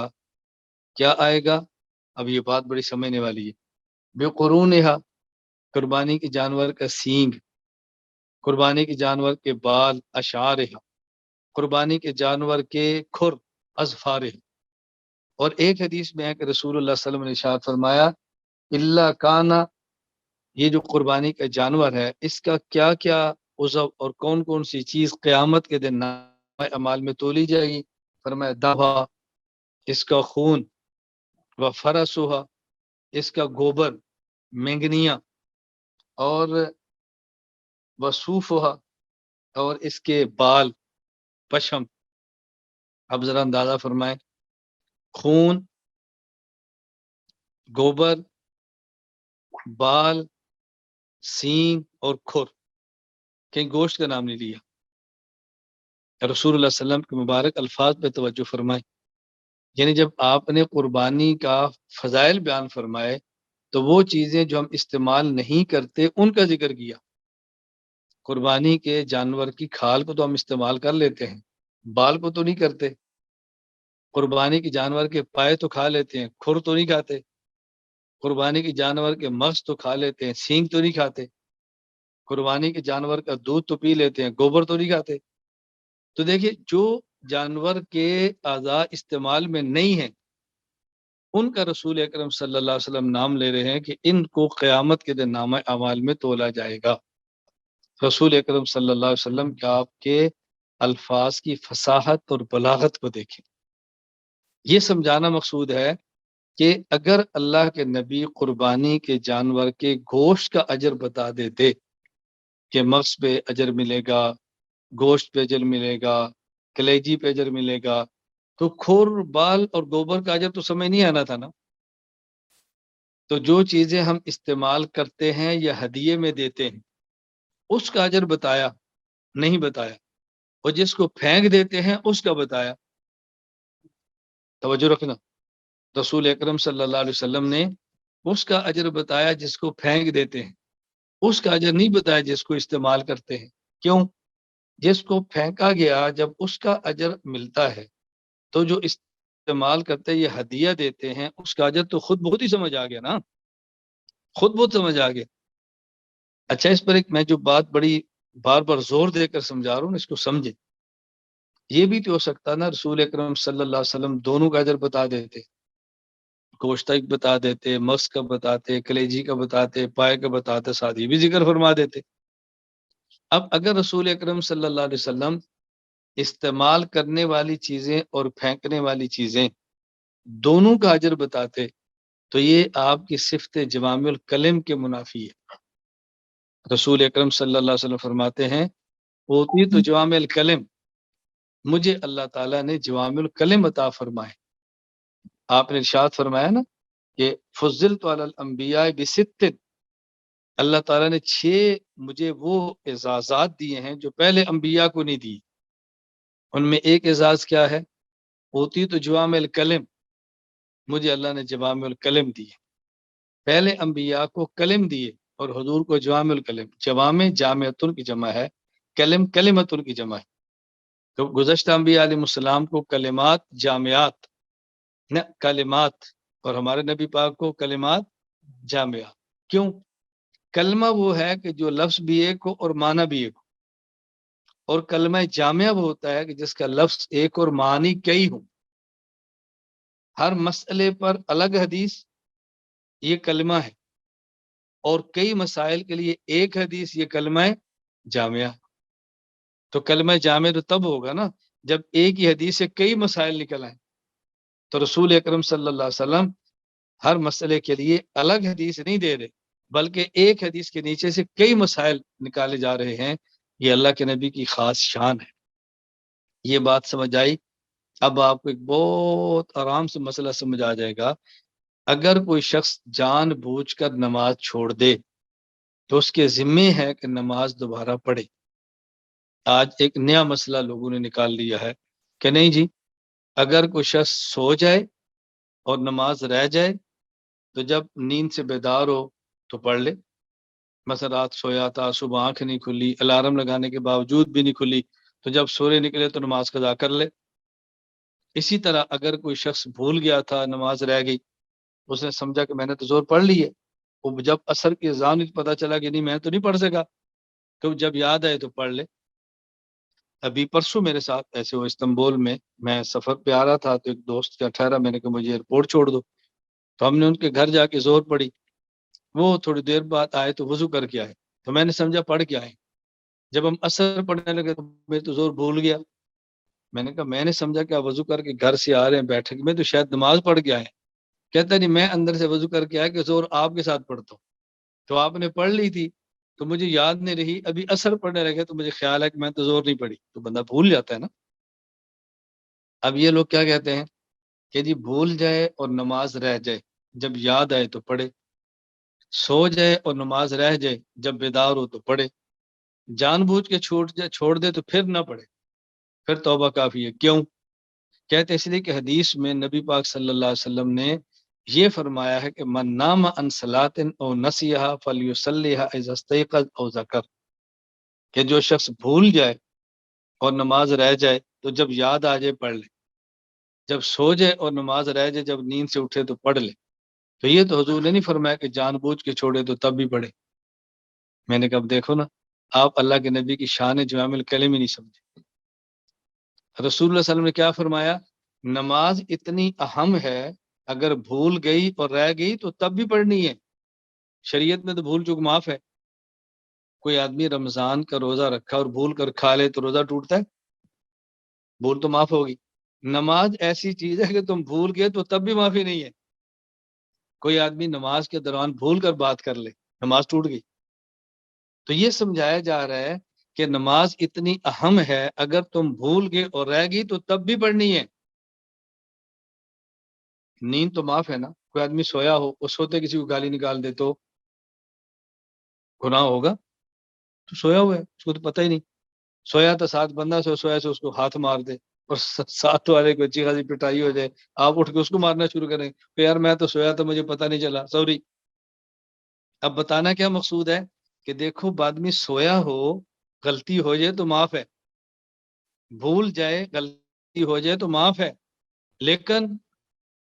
کیا آئے گا؟ اب یہ بات بڑی سمجھنے والی ہے۔ بقرونہا، قربانی کے جانور کا سینگ، قربانی کے جانور کے بال، اشعارہا، قربانی کے جانور کے کھر، اظفارہا۔ اور ایک حدیث میں ہے کہ رسول اللہ صلی اللہ علیہ وسلم نے ارشاد فرمایا، اللہ کانا، یہ جو قربانی کا جانور ہے اس کا کیا کیا عضو اور کون کون سی چیز قیامت کے دن نامہ اعمال میں تولی جائے گی؟ فرمایا دہا، اس کا خون، و فرسوہا، اس کا گوبر، مینگنیاں، اور وصوفہا، اور اس کے بال، پشم۔ اب ذرا اندازہ فرمائیں، خون، گوبر، بال، سینگ اور کھر، کہیں گوشت کا نام نہیں لیا۔ رسول اللہ صلی اللہ علیہ وسلم کے مبارک الفاظ پہ توجہ فرمائیں، یعنی جب آپ نے قربانی کا فضائل بیان فرمائے تو وہ چیزیں جو ہم استعمال نہیں کرتے ان کا ذکر کیا۔ قربانی کے جانور کی کھال کو تو ہم استعمال کر لیتے ہیں، بال کو تو نہیں کرتے۔ قربانی کے جانور کے پائے تو کھا لیتے ہیں، کھر تو نہیں کھاتے۔ قربانی کے جانور کے مغز تو کھا لیتے ہیں، سینگ تو نہیں کھاتے۔ قربانی کے جانور کا دودھ تو پی لیتے ہیں، گوبر تو نہیں کھاتے۔ تو دیکھیے جو جانور کے اعضاء استعمال میں نہیں ہیں ان کا رسول اکرم صلی اللہ علیہ وسلم نام لے رہے ہیں کہ ان کو قیامت کے دن نامہ اعمال میں تولا جائے گا۔ رسول اکرم صلی اللہ علیہ وسلم کے آپ کے الفاظ کی فصاحت اور بلاغت کو دیکھیں۔ یہ سمجھانا مقصود ہے کہ اگر اللہ کے نبی قربانی کے جانور کے گوشت کا اجر بتا دیتے کہ مغز پہ اجر ملے گا، گوشت پہ اجر ملے گا، کلیجی پہ اجر ملے گا، تو کھر، بال اور گوبر کا اجر تو سمجھ نہیں آنا تھا نا۔ تو جو چیزیں ہم استعمال کرتے ہیں یا ہدیے میں دیتے ہیں اس کا اجر بتایا نہیں بتایا، اور جس کو پھینک دیتے ہیں اس کا بتایا۔ توجہ رکھنا، رسول اکرم صلی اللہ علیہ وسلم نے اس کا اجر بتایا جس کو پھینک دیتے ہیں، اس کا اجر نہیں بتایا جس کو استعمال کرتے ہیں۔ کیوں؟ جس کو پھینکا گیا جب اس کا اجر ملتا ہے تو جو استعمال کرتے یہ ہدیہ دیتے ہیں اس کا اجر تو خود بہت ہی سمجھ آ گیا نا، خود بہت سمجھ آ گیا۔ اچھا اس پر ایک میں جو بات بڑی بار بار زور دے کر سمجھا رہا ہوں اس کو سمجھے۔ یہ بھی تو ہو سکتا نا رسول اکرم صلی اللہ علیہ وسلم دونوں کا اجر بتا دیتے، گوشتک بتا دیتے، مغز کا بتاتے، کلیجی کا بتاتے، پائے کا بتاتے، ساتھ یہ بھی ذکر فرما دیتے۔ اب اگر رسول اکرم صلی اللہ علیہ وسلم استعمال کرنے والی چیزیں اور پھینکنے والی چیزیں دونوں کا اجر بتاتے تو یہ آپ کی صفت جوامع الکلم کے منافی ہے۔ رسول اکرم صلی اللہ علیہ وسلم فرماتے ہیں اوتی تو جوامع الکلم، مجھے اللہ تعالیٰ نے جوامع الکلم عطا فرمائے۔ آپ نے ارشاد فرمایا نا کہ فضلت علی الانبیاء بست، اللہ تعالیٰ نے 6 مجھے وہ اعزازات دیے ہیں جو پہلے انبیاء کو نہیں دی۔ ان میں ایک اعزاز کیا ہے؟ اوتی تو جوامع الکلم، مجھے اللہ نے جوامع الکلم دیے۔ پہلے انبیاء کو کلم دیے اور حضور کو جوامع الکلم۔ جوامع جامعۃ کی جمع ہے، کلم کلمۃ کی جمع ہے۔ تو گزشتہ انبیاء علیہ السلام کو کلمات جامعات نہ کلمات، اور ہمارے نبی پاک کو کلمات جامعات۔ کیوں؟ کلمہ وہ ہے کہ جو لفظ بھی ایک ہو اور معنی بھی ایک ہو، اور کلمہ جامعہ وہ ہوتا ہے کہ جس کا لفظ ایک اور معنی کئی ہوں۔ ہر مسئلے پر الگ حدیث یہ کلمہ ہے، اور کئی مسائل کے لیے ایک حدیث یہ کلمہ جامعہ۔ تو کلمہ جامع تو تب ہوگا نا جب ایک ہی حدیث سے کئی مسائل نکل آئیں۔ تو رسول اکرم صلی اللہ علیہ وسلم ہر مسئلے کے لیے الگ حدیث نہیں دے رہے، بلکہ ایک حدیث کے نیچے سے کئی مسائل نکالے جا رہے ہیں۔ یہ اللہ کے نبی کی خاص شان ہے۔ یہ بات سمجھ آئی؟ اب آپ کو ایک بہت آرام سے مسئلہ سمجھ آ جائے گا۔ اگر کوئی شخص جان بوجھ کر نماز چھوڑ دے تو اس کے ذمے ہے کہ نماز دوبارہ پڑھے۔ آج ایک نیا مسئلہ لوگوں نے نکال لیا ہے کہ نہیں جی، اگر کوئی شخص سو جائے اور نماز رہ جائے تو جب نیند سے بیدار ہو تو پڑھ لے۔ مثلا رات سویا تھا، صبح آنکھ نہیں کھلی، الارم لگانے کے باوجود بھی نہیں کھلی، تو جب سورج نکلے تو نماز قضا کر لے۔ اسی طرح اگر کوئی شخص بھول گیا تھا، نماز رہ گئی، اس نے سمجھا کہ میں نے تو زور پڑھ لی ہے، وہ جب عصر کی اذان پتہ چلا کہ نہیں میں تو نہیں پڑھ سکا، تو جب یاد آئے تو پڑھ لے۔ ابھی پرسوں میرے ساتھ ایسے وہ استنبول میں سفر پہ آ رہا تھا، تو ایک دوست کا ٹھہرا، میں نے کہا مجھے ایئرپورٹ چھوڑ دو، تو ہم نے ان کے گھر جا کے زور پڑھی۔ وہ تھوڑی دیر بعد آئے تو وضو کر کے آئے، تو میں نے سمجھا پڑھ کے آئے۔ جب ہم عصر پڑھنے لگے تو میں تو زور بھول گیا۔ میں نے کہا میں نے سمجھا کہ آپ وضو کر کے گھر سے آ رہے ہیں بیٹھے میں تو شاید نماز پڑھ کے آئے۔ کہتا نہیں، میں اندر سے وضو کر کے آیا کہ زور آپ کے ساتھ پڑھتا ہوں، تو آپ نے پڑھ لی تھی تو مجھے یاد نہیں رہی، ابھی عصر پڑھنے لگے تو مجھے خیال ہے کہ میں تو زور نہیں پڑھی، تو بندہ بھول جاتا ہے نا۔ اب یہ لوگ کیا کہتے ہیں کہ جی بھول جائے اور نماز رہ جائے، جب یاد آئے تو پڑھے، سو جائے اور نماز رہ جائے جب بیدار ہو تو پڑھے، جان بوجھ کے چھوڑ دے تو پھر نہ پڑھے، پھر توبہ کافی ہے۔ کیوں؟ کہتے اس لیے کہ حدیث میں نبی پاک صلی اللہ علیہ وسلم نے یہ فرمایا ہے کہ من نام عن صلاۃ او نسیھا فلیصلیھا اذا استيقظ او ذکر، کہ جو شخص بھول جائے اور نماز رہ جائے تو جب یاد آ جائے پڑھ لے، جب سو جائے اور نماز رہ جائے جب نیند سے اٹھے تو پڑھ لے۔ تو یہ تو حضور نے نہیں فرمایا کہ جان بوجھ کے چھوڑے تو تب بھی پڑھے۔ میں نے کہا اب دیکھو نا، آپ اللہ کے نبی کی شان جوامع الکلم ہی نہیں سمجھے۔ رسول اللہ صلی اللہ علیہ وسلم نے کیا فرمایا؟ نماز اتنی اہم ہے، اگر بھول گئی اور رہ گئی تو تب بھی پڑھنی ہے۔ شریعت میں تو بھول چوک معاف ہے۔ کوئی آدمی رمضان کا روزہ رکھا اور بھول کر کھا لے تو روزہ ٹوٹتا ہے؟ بھول تو معاف ہوگی۔ نماز ایسی چیز ہے کہ تم بھول گئے تو تب بھی معافی نہیں ہے۔ کوئی آدمی نماز کے دوران بھول کر بات کر لے، نماز ٹوٹ گئی۔ تو یہ سمجھایا جا رہا ہے کہ نماز اتنی اہم ہے، اگر تم بھول گئے اور رہ گئی تو تب بھی پڑھنی ہے۔ نیند تو معاف ہے نا، کوئی آدمی سویا ہو، اس سوتے کسی کو گالی نکال دے تو گناہ ہوگا؟ تو سویا ہوا ہے، اس کو تو پتہ ہی نہیں، سویا تھا ساتھ بندہ سویا سے اس کو ہاتھ مار دے اور ساتھ والے کو اچھی خاصی پٹائی ہو جائے، آپ اٹھ کے اس کو مارنا شروع کریں کہ یار میں تو سویا تھا مجھے پتہ نہیں چلا، سوری۔ اب بتانا کیا مقصود ہے کہ دیکھو آدمی سویا ہو، غلطی ہو جائے تو معاف ہے، بھول جائے غلطی ہو جائے تو معاف ہے، لیکن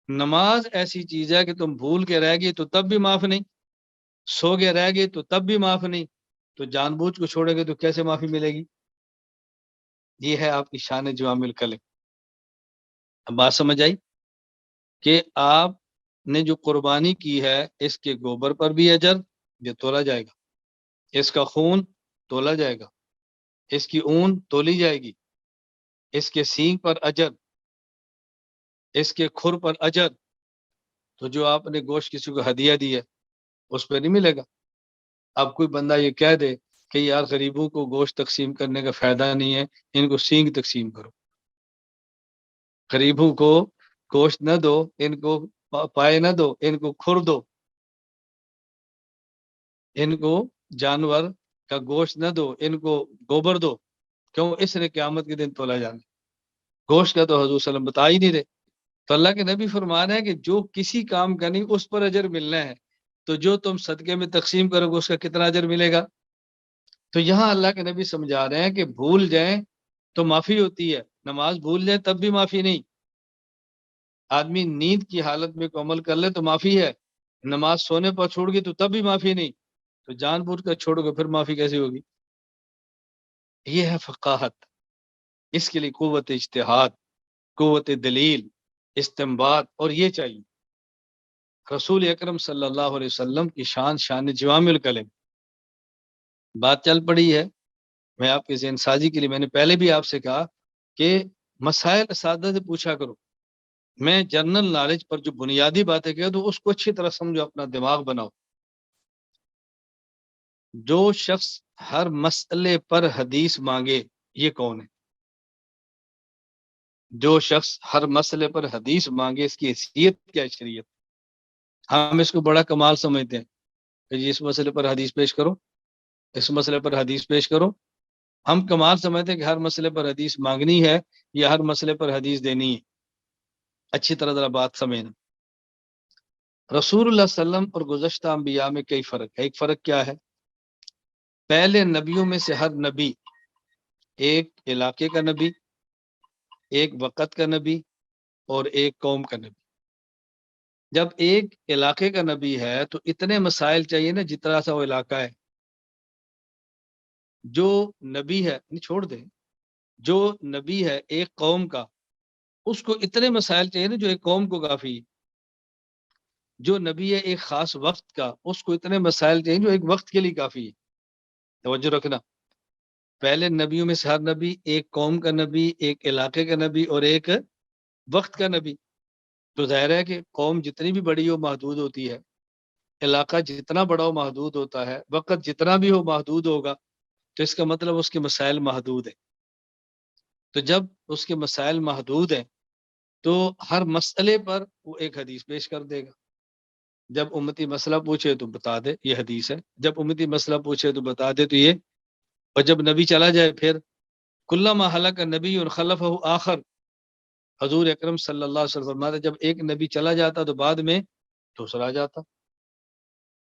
نماز ایسی چیز ہے کہ تم بھول کے رہ گئی تو تب بھی معاف نہیں، سو کے رہ گئی تو تب بھی معاف نہیں، تو جان بوجھ کو چھوڑے گے تو کیسے معافی ملے گی؟ یہ ہے آپ کی شان جوامع الکلم۔ اب بات سمجھ آئی کہ آپ نے جو قربانی کی ہے اس کے گوبر پر بھی اجر، یہ تولا جائے گا، اس کا خون تولا جائے گا، اس کی اون تولی جائے گی، اس کے سینگ پر اجر، اس کے کھر پر اجر۔ تو جو آپ نے گوشت کسی کو ہدیہ دی ہے اس پہ نہیں ملے گا۔ اب کوئی بندہ یہ کہہ دے کہ یار غریبوں کو گوشت تقسیم کرنے کا فائدہ نہیں ہے، ان کو سینگ تقسیم کرو، غریبوں کو گوشت نہ دو، ان کو پائے نہ دو، ان کو کھر دو، ان کو جانور کا گوشت نہ دو، ان کو گوبر دو، کیوں؟ اس نے قیامت کے دن تولا جانا۔ گوشت کا تو حضور صلی اللہ علیہ وسلم بتا ہی نہیں رہے۔ تو اللہ کے نبی فرما رہے ہیں کہ جو کسی کام کا نہیں اس پر اجر ملنا ہے، تو جو تم صدقے میں تقسیم کرو گے اس کا کتنا اجر ملے گا؟ تو یہاں اللہ کے نبی سمجھا رہے ہیں کہ بھول جائیں تو معافی ہوتی ہے، نماز بھول جائیں تب بھی معافی نہیں۔ آدمی نیند کی حالت میں کو عمل کر لے تو معافی ہے، نماز سونے پر چھوڑ گئی تو تب بھی معافی نہیں، تو جان بوجھ کر چھوڑو گے پھر معافی کیسے ہوگی؟ یہ ہے فقاہت۔ اس کے لیے قوت اجتہاد، قوت دلیل، استنباط، اور یہ چاہیے۔ رسول اکرم صلی اللہ علیہ وسلم کی شان جوامع الکلم۔ بات چل پڑی ہے، میں آپ کے ذہن سازی کے لیے میں نے پہلے بھی آپ سے کہا کہ مسائل اساتذہ سے پوچھا کرو۔ میں جنرل نالج پر جو بنیادی باتیں کہہ دوں اس کو اچھی طرح سمجھو، اپنا دماغ بناؤ۔ جو شخص ہر مسئلے پر حدیث مانگے، یہ کون ہے؟ جو شخص ہر مسئلے پر حدیث مانگے، اس کی حیثیت کیا ہے شریعت؟ ہم اس کو بڑا کمال سمجھتے ہیں کہ جی اس مسئلے پر حدیث پیش کرو، اس مسئلے پر حدیث پیش کرو۔ ہم کمال سمجھتے ہیں کہ ہر مسئلے پر حدیث مانگنی ہے یا ہر مسئلے پر حدیث دینی ہے۔ اچھی طرح ذرا بات سمجھنا۔ رسول اللہ صلی اللہ علیہ وسلم اور گزشتہ انبیاء میں کئی فرق ہے۔ ایک فرق کیا ہے؟ پہلے نبیوں میں سے ہر نبی ایک علاقے کا نبی، ایک وقت کا نبی، اور ایک قوم کا نبی۔ جب ایک علاقے کا نبی ہے تو اتنے مسائل چاہیے نا جتنا سا وہ علاقہ ہے۔ جو نبی ہے، نہیں چھوڑ دیں، جو نبی ہے ایک قوم کا، اس کو اتنے مسائل چاہیے نا جو ایک قوم کو کافی ہے۔ جو نبی ہے ایک خاص وقت کا، اس کو اتنے مسائل چاہیے جو ایک وقت کے لیے کافی ہے۔ توجہ رکھنا، پہلے نبیوں میں سے ہر نبی ایک قوم کا نبی، ایک علاقے کا نبی، اور ایک وقت کا نبی۔ تو ظاہر ہے کہ قوم جتنی بھی بڑی ہو محدود ہوتی ہے، علاقہ جتنا بڑا ہو محدود ہوتا ہے، وقت جتنا بھی ہو محدود ہوگا، تو اس کا مطلب اس کے مسائل محدود ہیں۔ تو جب اس کے مسائل محدود ہیں تو ہر مسئلے پر وہ ایک حدیث پیش کر دے گا۔ جب امتی مسئلہ پوچھے تو بتا دے یہ حدیث ہے، جب امتی مسئلہ پوچھے تو بتا دے تو یہ۔ اور جب نبی چلا جائے پھر کلما ہلاک نبی خلفہ آخر، حضور اکرم صلی اللہ علیہ وسلم فرماتے جب ایک نبی چلا جاتا تو بعد میں دوسرا جاتا،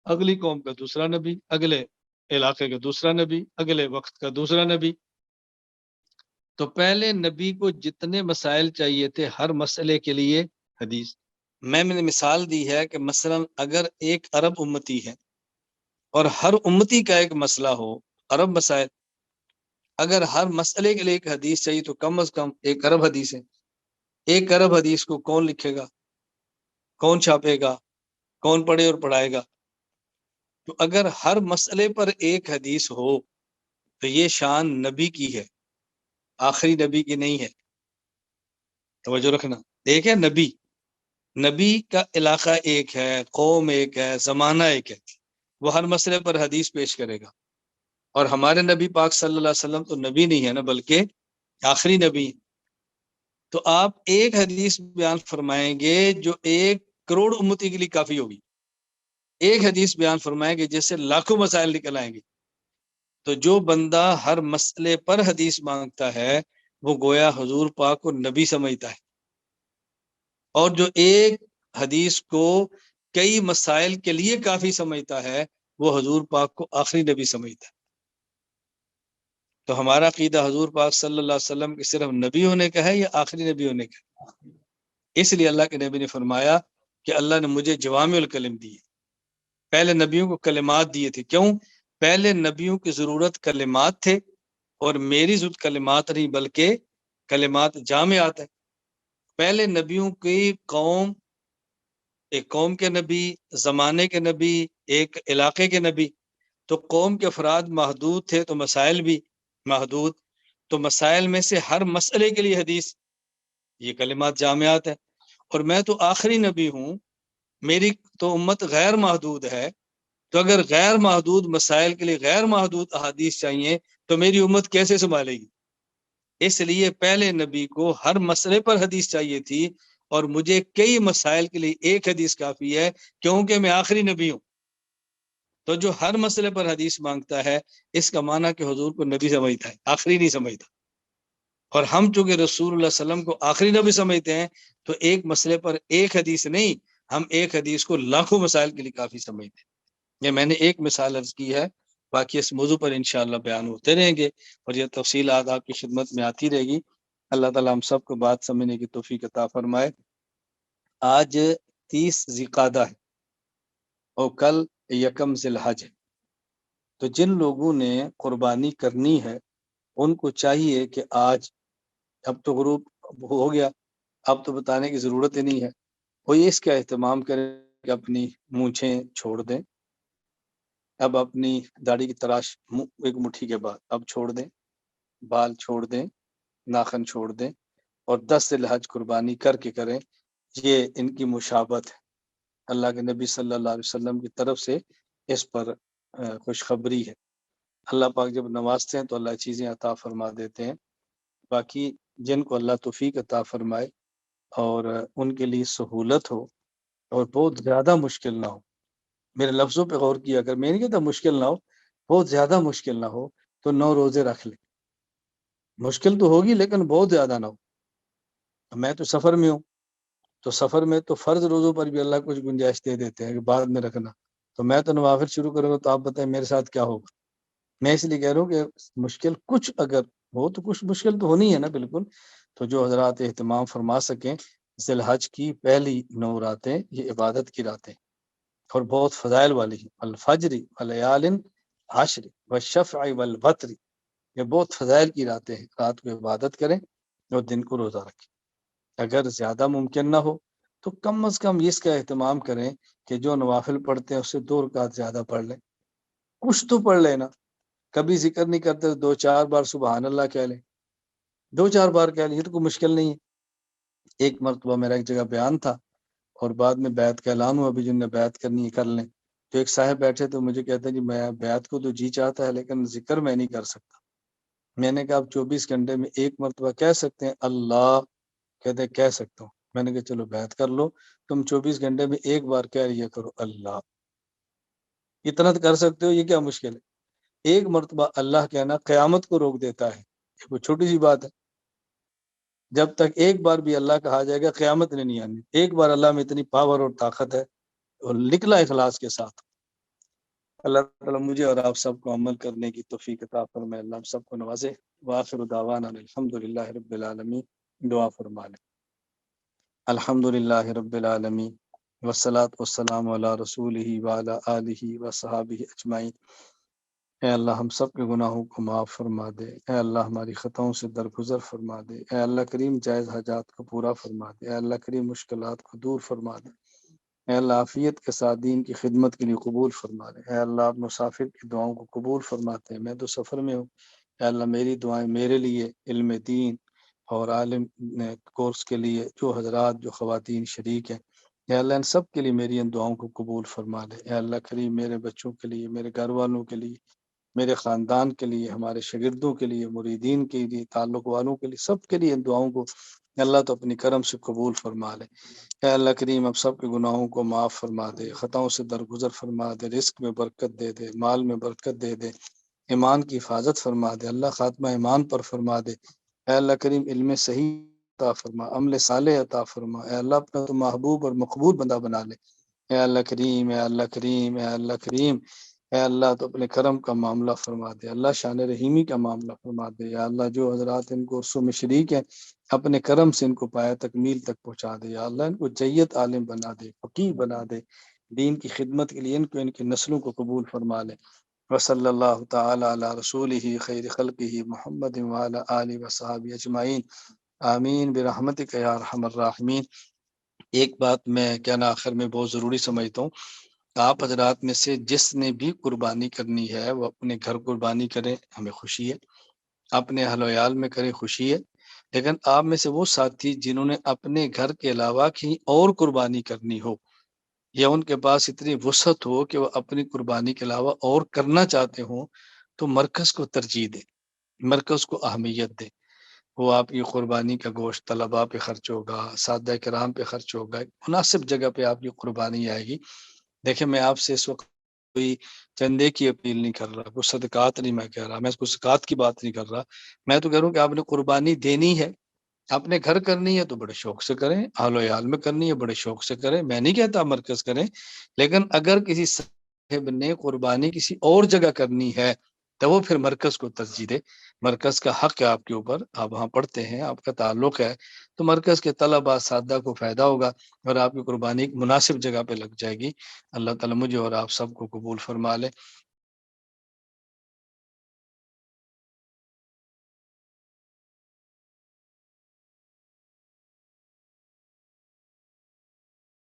اگلی قوم کا دوسرا نبی، اگلے علاقے کا دوسرا نبی، اگلے وقت کا دوسرا نبی۔ تو پہلے نبی کو جتنے مسائل چاہیے تھے ہر مسئلے کے لیے حدیث۔ میں نے مثال دی ہے کہ مثلا اگر ایک عرب امتی ہے اور ہر امتی کا ایک مسئلہ ہو، عرب مسائل، اگر ہر مسئلے کے لیے ایک حدیث چاہیے تو کم از کم ایک ارب حدیث ہے۔ ایک ارب حدیث کو کون لکھے گا، کون چھاپے گا، کون پڑھے اور پڑھائے گا؟ تو اگر ہر مسئلے پر ایک حدیث ہو تو یہ شان نبی کی ہے، آخری نبی کی نہیں ہے۔ توجہ رکھنا، ایک ہے نبی کا علاقہ ایک ہے، قوم ایک ہے، زمانہ ایک ہے، وہ ہر مسئلے پر حدیث پیش کرے گا۔ اور ہمارے نبی پاک صلی اللہ علیہ وسلم تو نبی نہیں ہے نا، بلکہ آخری نبی۔ تو آپ ایک حدیث بیان فرمائیں گے جو 1 کروڑ امتی کے لیے کافی ہوگی، ایک حدیث بیان فرمائیں گے جس سے لاکھوں مسائل نکل آئیں گے۔ تو جو بندہ ہر مسئلے پر حدیث مانگتا ہے وہ گویا حضور پاک کو نبی سمجھتا ہے، اور جو ایک حدیث کو کئی مسائل کے لیے کافی سمجھتا ہے وہ حضور پاک کو آخری نبی سمجھتا ہے۔ تو ہمارا عقیدہ حضور پاک صلی اللہ علیہ وسلم کے صرف نبی ہونے کا ہے یا آخری نبی ہونے کا ہے؟ اس لیے اللہ کے نبی نے فرمایا کہ اللہ نے مجھے جوامع الکلم دی ہے۔ پہلے نبیوں کو کلمات دیے تھے، کیوں؟ پہلے نبیوں کی ضرورت کلمات تھے، اور میری ضرورت کلمات نہیں بلکہ کلمات جامعات ہے۔ پہلے نبیوں کی قوم ایک قوم کے نبی، زمانے کے نبی، ایک علاقے کے نبی. تو قوم کے افراد محدود تھے تو مسائل بھی محدود. تو مسائل میں سے ہر مسئلے کے لیے حدیث، یہ کلمات جامعات ہے. اور میں تو آخری نبی ہوں، میری تو امت غیر محدود ہے. تو اگر غیر محدود مسائل کے لیے غیر محدود احادیث چاہیے تو میری امت کیسے سنبھالے گی؟ اس لیے پہلے نبی کو ہر مسئلے پر حدیث چاہیے تھی، اور مجھے کئی مسائل کے لیے ایک حدیث کافی ہے، کیونکہ میں آخری نبی ہوں. تو جو ہر مسئلے پر حدیث مانگتا ہے، اس کا معنی کہ حضور کو نبی سمجھتا ہے، آخری نہیں سمجھتا. اور ہم چونکہ رسول اللہ علیہ وسلم کو آخری نبی سمجھتے ہیں، تو ایک مسئلے پر ایک حدیث نہیں، ہم ایک حدیث کو لاکھوں مسائل کے لیے کافی سمجھتے ہیں. یہ میں نے ایک مثال عرض کی ہے، باقی اس موضوع پر انشاءاللہ بیان ہوتے رہیں گے، اور یہ تفصیلات آپ کی خدمت میں آتی رہے گی. اللہ تعالیٰ ہم سب کو بات سمجھنے کی توفیق عطا فرمائے. آج 30 ذی القعدہ ہے اور کل یکم ذی الحج ہے. تو جن لوگوں نے قربانی کرنی ہے ان کو چاہیے کہ آج، اب تو غروب ہو گیا، اب تو بتانے کی ضرورت ہی نہیں ہے، وہ اس کا اہتمام کریں کہ اپنی مونچھیں چھوڑ دیں. اب اپنی داڑھی کی تراش ایک مٹھی کے بعد اب چھوڑ دیں، بال چھوڑ دیں، ناخن چھوڑ دیں، اور 10 ذی الحج قربانی کر کے کریں. یہ ان کی مشابت ہے، اللہ کے نبی صلی اللہ علیہ وسلم کی طرف سے اس پر خوشخبری ہے. اللہ پاک جب نوازتے ہیں تو اللہ چیزیں عطا فرما دیتے ہیں. باقی جن کو اللہ توفیق عطا فرمائے اور ان کے لیے سہولت ہو اور بہت زیادہ مشکل نہ ہو، میرے لفظوں پہ غور کیا، اگر میں نہیں کہتا مشکل نہ ہو، بہت زیادہ مشکل نہ ہو تو 9 روزے رکھ لیں. مشکل تو ہوگی لیکن بہت زیادہ نہ ہو. میں تو سفر میں ہوں، تو سفر میں تو فرض روزوں پر بھی اللہ کچھ گنجائش دے دیتے ہیں کہ بعد میں رکھنا. تو میں تو نوافل شروع کروں گا، تو آپ بتائیں میرے ساتھ کیا ہوگا. میں اس لیے کہہ رہا ہوں کہ مشکل کچھ اگر ہو تو کچھ مشکل تو ہونی ہے نا، بالکل. تو جو حضرات اہتمام فرما سکیں، ذی الحج کی پہلی 9 راتیں یہ عبادت کی راتیں اور بہت فضائل والی ہیں. الفجر ولیال عشر والشفع والوتر، یہ بہت فضائل کی راتیں ہیں. رات کو عبادت کریں اور دن کو روزہ رکھیں. اگر زیادہ ممکن نہ ہو تو کم از کم اس کا اہتمام کریں کہ جو نوافل پڑھتے ہیں اس سے 2 رکعت زیادہ پڑھ لیں. کچھ تو پڑھ لینا. کبھی ذکر نہیں کرتے 2-4 بار سبحان اللہ کہہ لیں، 2-4 بار کہہ لیں، یہ تو کوئی مشکل نہیں ہے. ایک مرتبہ میرا ایک جگہ بیان تھا اور بعد میں بیعت کا اعلان ہوا، ابھی جن نے بیعت کرنی ہے کر لیں. تو ایک صاحب بیٹھے تو مجھے کہتے ہیں جی میں بیعت کو تو جی چاہتا ہے لیکن ذکر میں نہیں کر سکتا. میں نے کہا آپ 24 گھنٹے میں ایک مرتبہ کہہ سکتے ہیں اللہ؟ کہتے ہیں کہہ سکتا ہوں. میں نے کہا چلو بیعت کر لو، تم 24 گھنٹے میں ایک بار کہہ رہی کرو اللہ. اتنا تو کر سکتے ہو، یہ کیا مشکل ہے. ایک مرتبہ اللہ کہنا قیامت کو روک دیتا ہے. کوئی چھوٹی سی بات ہے. جب تک ایک بار بھی اللہ کہا جائے گا قیامت نے نہیں آنی. ایک بار اللہ میں اتنی پاور اور طاقت ہے، اور نکلا اخلاص کے ساتھ. اللہ تعالیٰ مجھے اور آپ سب کو عمل کرنے کی توفیق عطا فرمائے. اللہ ہم سب کو نوازے. وآخر دعوانا الحمدللہ رب العالمین. دعا فرما لیں. الحمدللہ رب العالمین والصلاة والسلام علی رسولہ وعلی آلہ وصحابہ اجمعین. اے اللہ ہم سب کے گناہوں کو معاف فرما دے. اے اللہ ہماری خطاؤں سے درگزر فرما دے. اے اللہ کریم جائز حاجات کو پورا فرما دے. اے اللہ کریم مشکلات کو دور فرما دے. اے اللہ عافیت کے ساتھ دین کی خدمت کے لیے قبول فرما دے. اے اللہ آپ مسافر کی دعاؤں کو قبول فرماتے ہیں. میں تو سفر میں ہوں، اے اللہ میری دعائیں میرے لیے، علم دین اور عالم کورس کے لیے جو حضرات جو خواتین شریک ہیں، اے اللہ ان سب کے لیے میری ان دعاؤں کو قبول فرما دے. اے اللہ کریم میرے بچوں کے لیے، میرے گھر والوں کے لیے، میرے خاندان کے لیے، ہمارے شاگردوں کے لیے، مریدین کے لیے، تعلق والوں کے لیے، سب کے لیے ان دعاؤں کو اللہ تو اپنی کرم سے قبول فرما لے. اے اللہ کریم اب سب کے گناہوں کو معاف فرما دے، خطاؤں سے درگزر فرما دے، رزق میں برکت دے دے، مال میں برکت دے دے، ایمان کی حفاظت فرما دے. اللہ خاتمہ ایمان پر فرما دے. اے اللہ کریم علم صحیح عطا فرما، عمل صالح عطا فرما. اے اللہ اپنا تو محبوب اور مقبول بندہ بنا لے. اے اللہ کریم، اے اللہ کریم، اے اللہ کریم، اے اللہ تو اپنے کرم کا معاملہ فرما دے. اللہ شان رحیمی کا معاملہ فرما دے. یا اللہ جو حضرات ان کورسوں میں شریک ہیں اپنے کرم سے ان کو پایا تکمیل تک پہنچا دے. یا اللہ ان کو جیت عالم بنا دے، فقیہ بنا دے. دین کی خدمت کے لیے ان کو ان کی نسلوں کو قبول فرما لے. وصلی اللہ تعالی علی رسولہ خیر خلقہ محمد وعلی آلہ وصحبہ اجمعین. آمین برحمتک یا ارحم الراحمین. ایک بات میں کیا نا آخر میں بہت ضروری سمجھتا ہوں، آپ حضرات میں سے جس نے بھی قربانی کرنی ہے وہ اپنے گھر قربانی کرے، ہمیں خوشی ہے، اپنے اہل و عیال میں کرے، خوشی ہے، لیکن آپ میں سے وہ ساتھی جنہوں نے اپنے گھر کے علاوہ کہیں اور قربانی کرنی ہو، یا ان کے پاس اتنی وسعت ہو کہ وہ اپنی قربانی کے علاوہ اور کرنا چاہتے ہوں، تو مرکز کو ترجیح دیں، مرکز کو اہمیت دیں۔ وہ آپ کی قربانی کا گوشت طلباء پہ خرچ ہوگا، سادہ کرام پہ خرچ ہوگا، مناسب جگہ پہ آپ کی قربانی آئے گی۔ دیکھیں میں آپ سے اس وقت کوئی چندے کی اپیل نہیں کر رہا، کوئی صدقات نہیں میں کہہ رہا، میں کوئی صدقات کی بات نہیں کر رہا، میں تو کہہ رہا ہوں کہ آپ نے قربانی دینی ہے، اپنے گھر کرنی ہے تو بڑے شوق سے کریں، اہل و عیال میں کرنی ہے بڑے شوق سے کریں، میں نہیں کہتا مرکز کریں، لیکن اگر کسی صاحب نے قربانی کسی اور جگہ کرنی ہے تو وہ پھر مرکز کو ترجیح دے، مرکز کا حق ہے آپ کے اوپر، آپ وہاں پڑھتے ہیں، آپ کا تعلق ہے، تو مرکز کے طلباء سادہ کو فائدہ ہوگا اور آپ کی قربانی ایک مناسب جگہ پہ لگ جائے گی۔ اللہ تعالیٰ مجھے اور آپ سب کو قبول فرما لے۔